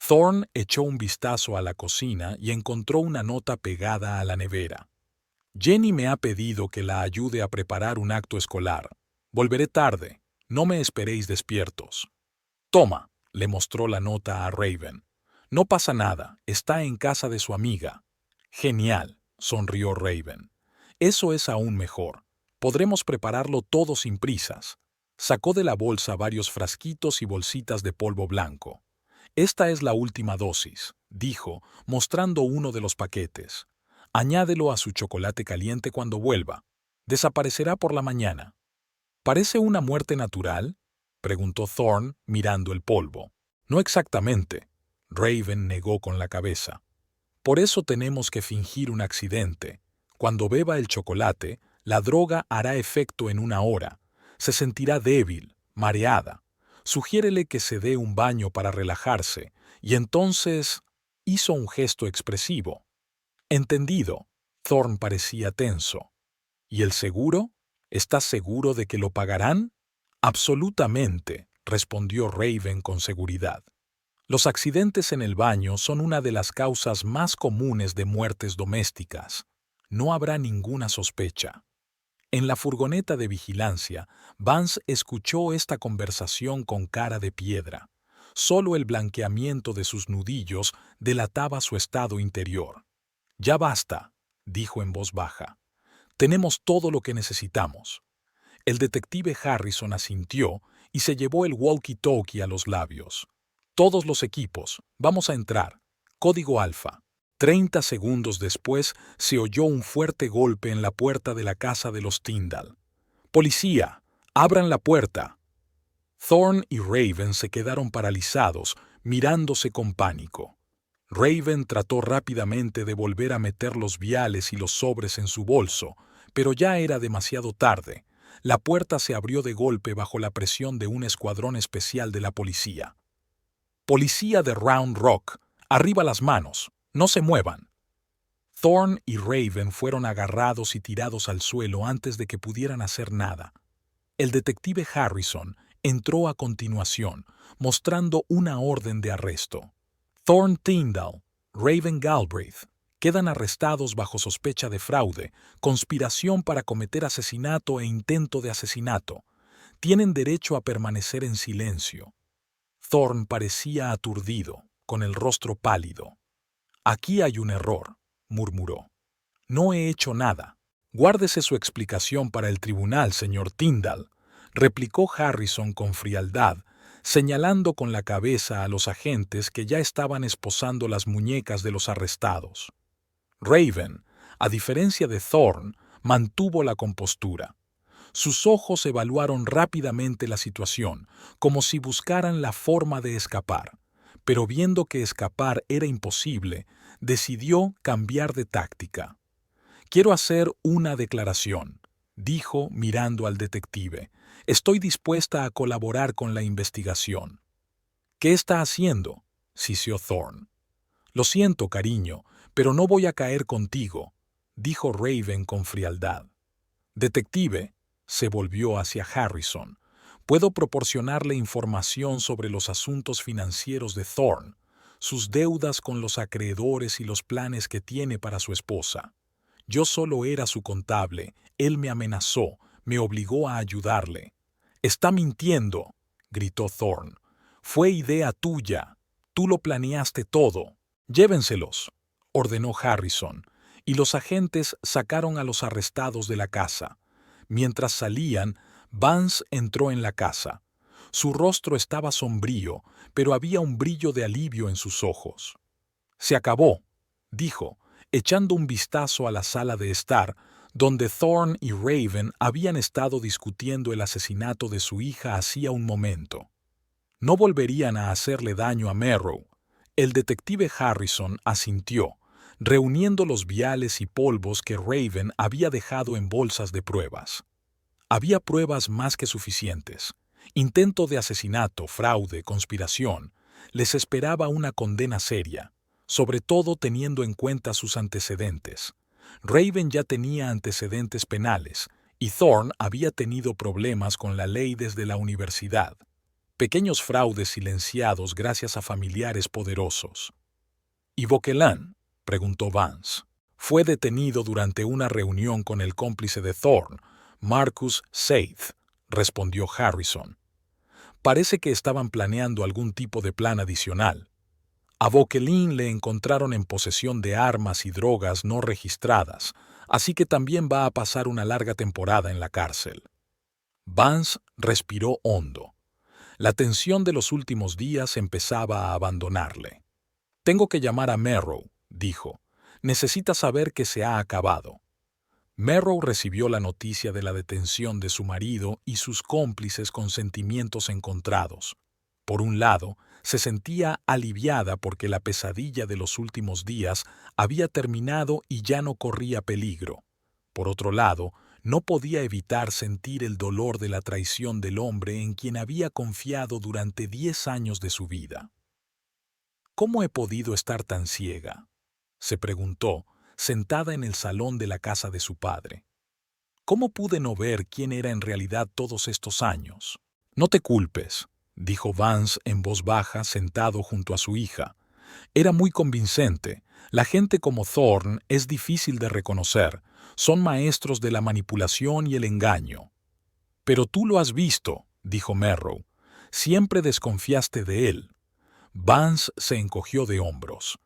Thorn echó un vistazo a la cocina y encontró una nota pegada a la nevera. «Jenny me ha pedido que la ayude a preparar un acto escolar. Volveré tarde. No me esperéis despiertos». «Toma», le mostró la nota a Raven. «No pasa nada, está en casa de su amiga». «Genial», sonrió Raven. «Eso es aún mejor. Podremos prepararlo todo sin prisas». Sacó de la bolsa varios frasquitos y bolsitas de polvo blanco. «Esta es la última dosis», dijo, mostrando uno de los paquetes. «Añádelo a su chocolate caliente cuando vuelva. Desaparecerá por la mañana». «¿Parece una muerte natural?», preguntó Thorn, mirando el polvo. «No exactamente», Raven negó con la cabeza. «Por eso tenemos que fingir un accidente. Cuando beba el chocolate, la droga hará efecto en una hora. Se sentirá débil, mareada. Sugiérele que se dé un baño para relajarse, y entonces...» Hizo un gesto expresivo. «Entendido». Thorn parecía tenso. «¿Y el seguro? ¿Estás seguro de que lo pagarán?» «Absolutamente», respondió Raven con seguridad. «Los accidentes en el baño son una de las causas más comunes de muertes domésticas. No habrá ninguna sospecha». En la furgoneta de vigilancia, Vance escuchó esta conversación con cara de piedra. Solo el blanqueamiento de sus nudillos delataba su estado interior. «Ya basta», dijo en voz baja. «Tenemos todo lo que necesitamos». El detective Harrison asintió y se llevó el walkie-talkie a los labios. «Todos los equipos, vamos a entrar. Código Alfa». 30 segundos después se oyó un fuerte golpe en la puerta de la casa de los Tyndall. «¡Policía! ¡Abran la puerta!». Thorn y Raven se quedaron paralizados, mirándose con pánico. Raven trató rápidamente de volver a meter los viales y los sobres en su bolso, pero ya era demasiado tarde. La puerta se abrió de golpe bajo la presión de un escuadrón especial de la policía. «Policía de Round Rock, arriba las manos, no se muevan». Thorn y Raven fueron agarrados y tirados al suelo antes de que pudieran hacer nada. El detective Harrison entró a continuación, mostrando una orden de arresto. «Thorn Tyndall, Raven Galbraith, quedan arrestados bajo sospecha de fraude, conspiración para cometer asesinato e intento de asesinato. Tienen derecho a permanecer en silencio». Thorn parecía aturdido, con el rostro pálido. «Aquí hay un error», murmuró. «No he hecho nada». «Guárdese su explicación para el tribunal, señor Tyndall», replicó Harrison con frialdad, señalando con la cabeza a los agentes que ya estaban esposando las muñecas de los arrestados. Raven, a diferencia de Thorn, mantuvo la compostura. Sus ojos evaluaron rápidamente la situación, como si buscaran la forma de escapar, pero viendo que escapar era imposible, decidió cambiar de táctica. «Quiero hacer una declaración», dijo mirando al detective. «Estoy dispuesta a colaborar con la investigación». «¿Qué está haciendo?», siseó Thorn. «Lo siento, cariño, pero no voy a caer contigo», dijo Raven con frialdad. «Detective», se volvió hacia Harrison, «puedo proporcionarle información sobre los asuntos financieros de Thorn, sus deudas con los acreedores y los planes que tiene para su esposa. Yo solo era su contable, él me amenazó, me obligó a ayudarle». «Está mintiendo», gritó Thorn. «Fue idea tuya. Tú lo planeaste todo». «Llévenselos», ordenó Harrison, y los agentes sacaron a los arrestados de la casa. Mientras salían, Vance entró en la casa. Su rostro estaba sombrío, pero había un brillo de alivio en sus ojos. «Se acabó», dijo, echando un vistazo a la sala de estar, donde Thorn y Raven habían estado discutiendo el asesinato de su hija hacía un momento. No volverían a hacerle daño a Merrow. El detective Harrison asintió, reuniendo los viales y polvos que Raven había dejado en bolsas de pruebas. Había pruebas más que suficientes. Intento de asesinato, fraude, conspiración. Les esperaba una condena seria, sobre todo teniendo en cuenta sus antecedentes. Raven ya tenía antecedentes penales, y Thorne había tenido problemas con la ley desde la universidad. Pequeños fraudes silenciados gracias a familiares poderosos. ¿Y Vauquelin?, preguntó Vance. Fue detenido durante una reunión con el cómplice de Thorne, Marcus Seith, respondió Harrison. Parece que estaban planeando algún tipo de plan adicional. A Vauquelin le encontraron en posesión de armas y drogas no registradas, así que también va a pasar una larga temporada en la cárcel. Vance respiró hondo. La tensión de los últimos días empezaba a abandonarle. «Tengo que llamar a Merrow», dijo. «Necesita saber que se ha acabado». Merrow recibió la noticia de la detención de su marido y sus cómplices con sentimientos encontrados. Por un lado, se sentía aliviada porque la pesadilla de los últimos días había terminado y ya no corría peligro. Por otro lado, no podía evitar sentir el dolor de la traición del hombre en quien había confiado durante 10 años de su vida. «¿Cómo he podido estar tan ciega?», se preguntó, sentada en el salón de la casa de su padre. «¿Cómo pude no ver quién era en realidad todos estos años?» «No te culpes», dijo Vance en voz baja, sentado junto a su hija. Era muy convincente. La gente como Thorne es difícil de reconocer. Son maestros de la manipulación y el engaño. «Pero tú lo has visto», dijo Merrow. «Siempre desconfiaste de él». Vance se encogió de hombros.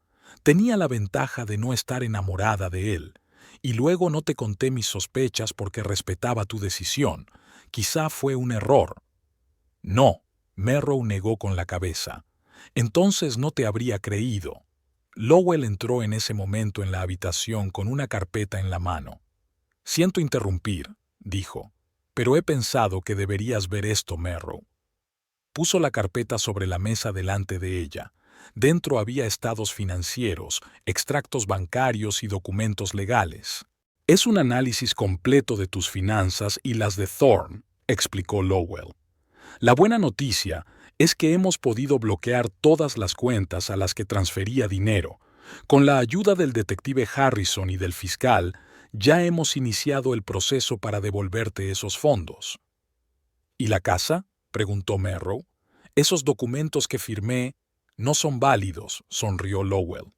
«Tenía la ventaja de no estar enamorada de él. Y luego no te conté mis sospechas porque respetaba tu decisión. Quizá fue un error». «No», Merrow negó con la cabeza. «Entonces no te habría creído». Lowell entró en ese momento en la habitación con una carpeta en la mano. «Siento interrumpir», dijo, «pero he pensado que deberías ver esto, Merrow». Puso la carpeta sobre la mesa delante de ella. Dentro había estados financieros, extractos bancarios y documentos legales. «Es un análisis completo de tus finanzas y las de Thorne», explicó Lowell. «La buena noticia es que hemos podido bloquear todas las cuentas a las que transfería dinero. Con la ayuda del detective Harrison y del fiscal, ya hemos iniciado el proceso para devolverte esos fondos». «¿Y la casa?», preguntó Merrow. «Esos documentos que firmé no son válidos», sonrió Lowell.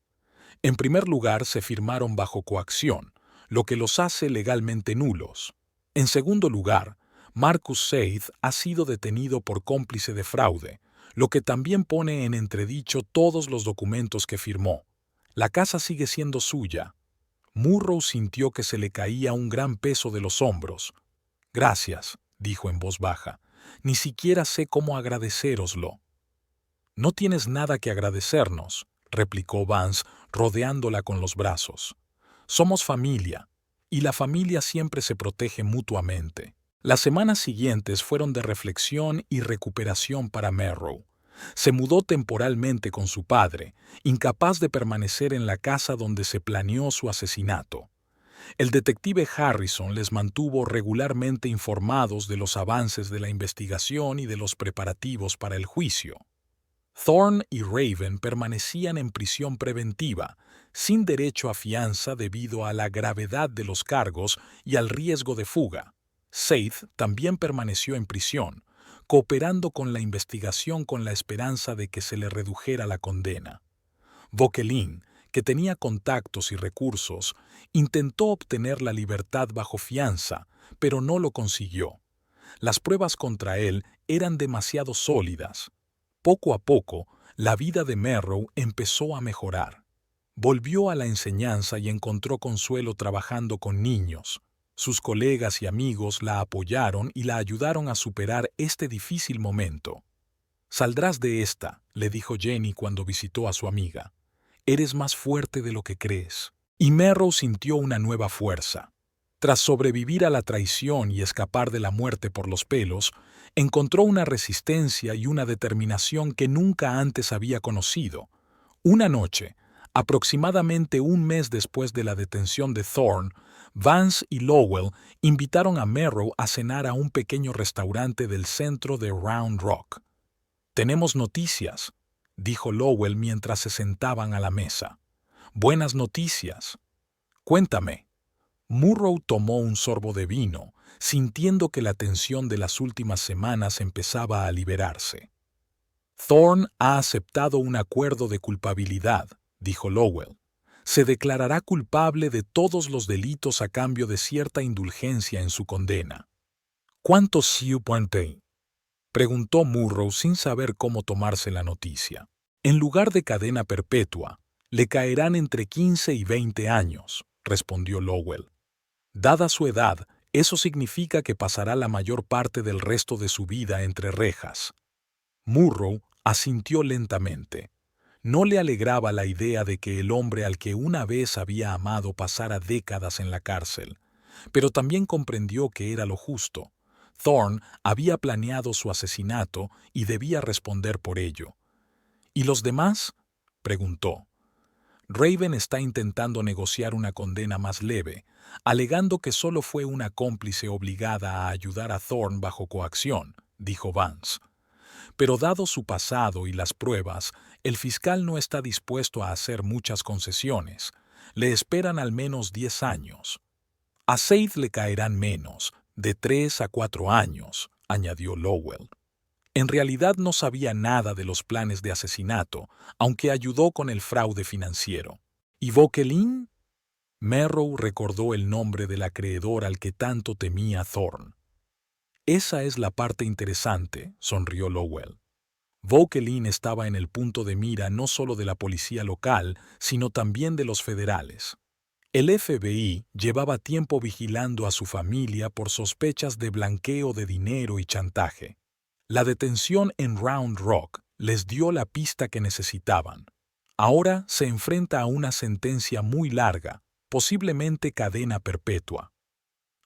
«En primer lugar, se firmaron bajo coacción, lo que los hace legalmente nulos. En segundo lugar, Marcus Seith ha sido detenido por cómplice de fraude, lo que también pone en entredicho todos los documentos que firmó. La casa sigue siendo suya». Murrow sintió que se le caía un gran peso de los hombros. «Gracias», dijo en voz baja. «Ni siquiera sé cómo agradecéroslo». «No tienes nada que agradecernos», replicó Vance, rodeándola con los brazos. «Somos familia, y la familia siempre se protege mutuamente». Las semanas siguientes fueron de reflexión y recuperación para Merrow. Se mudó temporalmente con su padre, incapaz de permanecer en la casa donde se planeó su asesinato. El detective Harrison les mantuvo regularmente informados de los avances de la investigación y de los preparativos para el juicio. Thorne y Raven permanecían en prisión preventiva, sin derecho a fianza debido a la gravedad de los cargos y al riesgo de fuga. Seith también permaneció en prisión, cooperando con la investigación con la esperanza de que se le redujera la condena. Vauquelin, que tenía contactos y recursos, intentó obtener la libertad bajo fianza, pero no lo consiguió. Las pruebas contra él eran demasiado sólidas. Poco a poco, la vida de Merrow empezó a mejorar. Volvió a la enseñanza y encontró consuelo trabajando con niños. Sus colegas y amigos la apoyaron y la ayudaron a superar este difícil momento. «Saldrás de esta», le dijo Jenny cuando visitó a su amiga. «Eres más fuerte de lo que crees». Y Merrow sintió una nueva fuerza. Tras sobrevivir a la traición y escapar de la muerte por los pelos, encontró una resistencia y una determinación que nunca antes había conocido. Una noche, Aproximadamente un mes después de la detención de Thorne, Vance y Lowell invitaron a Merrow a cenar a un pequeño restaurante del centro de Round Rock. «Tenemos noticias», dijo Lowell mientras se sentaban a la mesa. «Buenas noticias. Cuéntame». Murrow tomó un sorbo de vino, sintiendo que la tensión de las últimas semanas empezaba a liberarse. «Thorne ha aceptado un acuerdo de culpabilidad», dijo Lowell. «Se declarará culpable de todos los delitos a cambio de cierta indulgencia en su condena». «¿Cuántos supone?», preguntó Murrow sin saber cómo tomarse la noticia. «En lugar de cadena perpetua, le caerán entre 15 y 20 años», respondió Lowell. «Dada su edad, eso significa que pasará la mayor parte del resto de su vida entre rejas». Murrow asintió lentamente. No le alegraba la idea de que el hombre al que una vez había amado pasara décadas en la cárcel, pero también comprendió que era lo justo. Thorne había planeado su asesinato y debía responder por ello. «¿Y los demás?», preguntó. «Raven está intentando negociar una condena más leve, alegando que solo fue una cómplice obligada a ayudar a Thorne bajo coacción», dijo Vance. «Pero dado su pasado y las pruebas, el fiscal no está dispuesto a hacer muchas concesiones. Le esperan al menos 10 años. A Seid le caerán menos, de 3 a 4 años», añadió Lowell. En realidad no sabía nada de los planes de asesinato, aunque ayudó con el fraude financiero. ¿Y Vokelin? Merrow recordó el nombre del acreedor al que tanto temía Thorne. «Esa es la parte interesante», sonrió Lowell. «Vokelin estaba en el punto de mira no solo de la policía local, sino también de los federales. El FBI llevaba tiempo vigilando a su familia por sospechas de blanqueo de dinero y chantaje. La detención en Round Rock les dio la pista que necesitaban. Ahora se enfrenta a una sentencia muy larga, posiblemente cadena perpetua.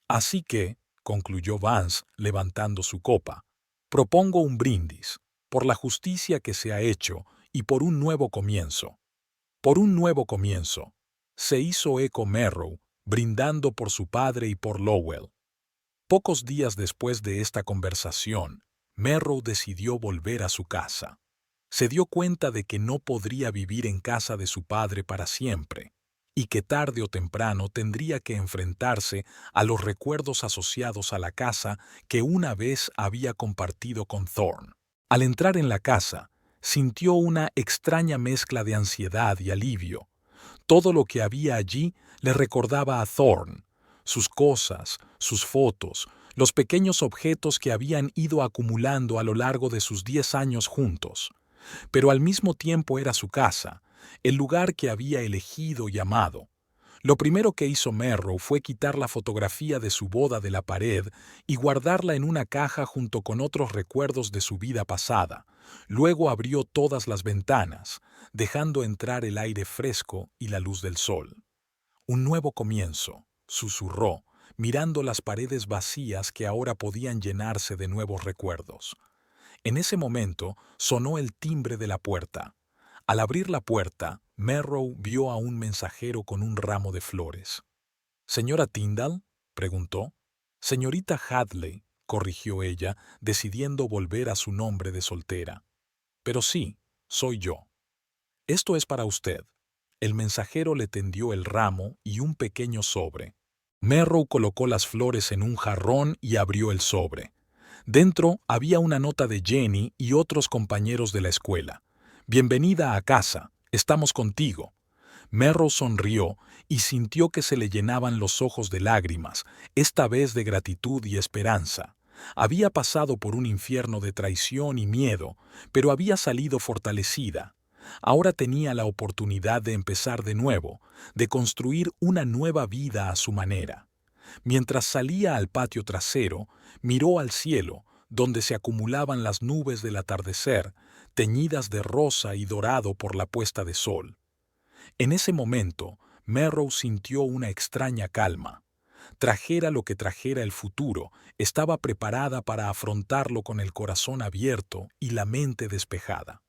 Así que», concluyó Vance levantando su copa, «propongo un brindis, por la justicia que se ha hecho y por un nuevo comienzo». «Por un nuevo comienzo», se hizo eco Merrow, brindando por su padre y por Lowell. Pocos días después de esta conversación, Merrow decidió volver a su casa. Se dio cuenta de que no podría vivir en casa de su padre para siempre, y que tarde o temprano tendría que enfrentarse a los recuerdos asociados a la casa que una vez había compartido con Thorne. Al entrar en la casa, sintió una extraña mezcla de ansiedad y alivio. Todo lo que había allí le recordaba a Thorne: sus cosas, sus fotos, los pequeños objetos que habían ido acumulando a lo largo de sus 10 años juntos. Pero al mismo tiempo era su casa, el lugar que había elegido y amado. Lo primero que hizo Merrow fue quitar la fotografía de su boda de la pared y guardarla en una caja junto con otros recuerdos de su vida pasada. Luego abrió todas las ventanas, dejando entrar el aire fresco y la luz del sol. «Un nuevo comienzo», susurró, mirando las paredes vacías que ahora podían llenarse de nuevos recuerdos. En ese momento sonó el timbre de la puerta. Al abrir la puerta, Merrow vio a un mensajero con un ramo de flores. «¿Señora Tyndall?», preguntó. «Señorita Hadley», corrigió ella, decidiendo volver a su nombre de soltera. «Pero sí, soy yo. Esto es para usted». El mensajero le tendió el ramo y un pequeño sobre. Merrow colocó las flores en un jarrón y abrió el sobre. Dentro había una nota de Jenny y otros compañeros de la escuela. «Bienvenida a casa, estamos contigo». Merrow sonrió y sintió que se le llenaban los ojos de lágrimas, esta vez de gratitud y esperanza. Había pasado por un infierno de traición y miedo, pero había salido fortalecida. Ahora tenía la oportunidad de empezar de nuevo, de construir una nueva vida a su manera. Mientras salía al patio trasero, miró al cielo, donde se acumulaban las nubes del atardecer, teñidas de rosa y dorado por la puesta de sol. En ese momento, Merrow sintió una extraña calma. Trajera lo que trajera el futuro, estaba preparada para afrontarlo con el corazón abierto y la mente despejada.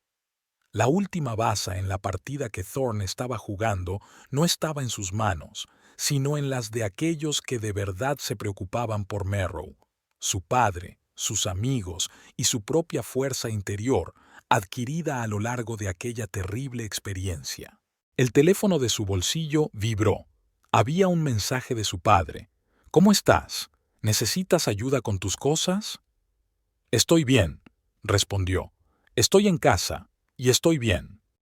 La última baza en la partida que Thorne estaba jugando no estaba en sus manos, sino en las de aquellos que de verdad se preocupaban por Merrow, su padre, sus amigos y su propia fuerza interior, adquirida a lo largo de aquella terrible experiencia. El teléfono de su bolsillo vibró. Había un mensaje de su padre. «¿Cómo estás? ¿Necesitas ayuda con tus cosas?» «Estoy bien», respondió. «Estoy en casa y estoy bien».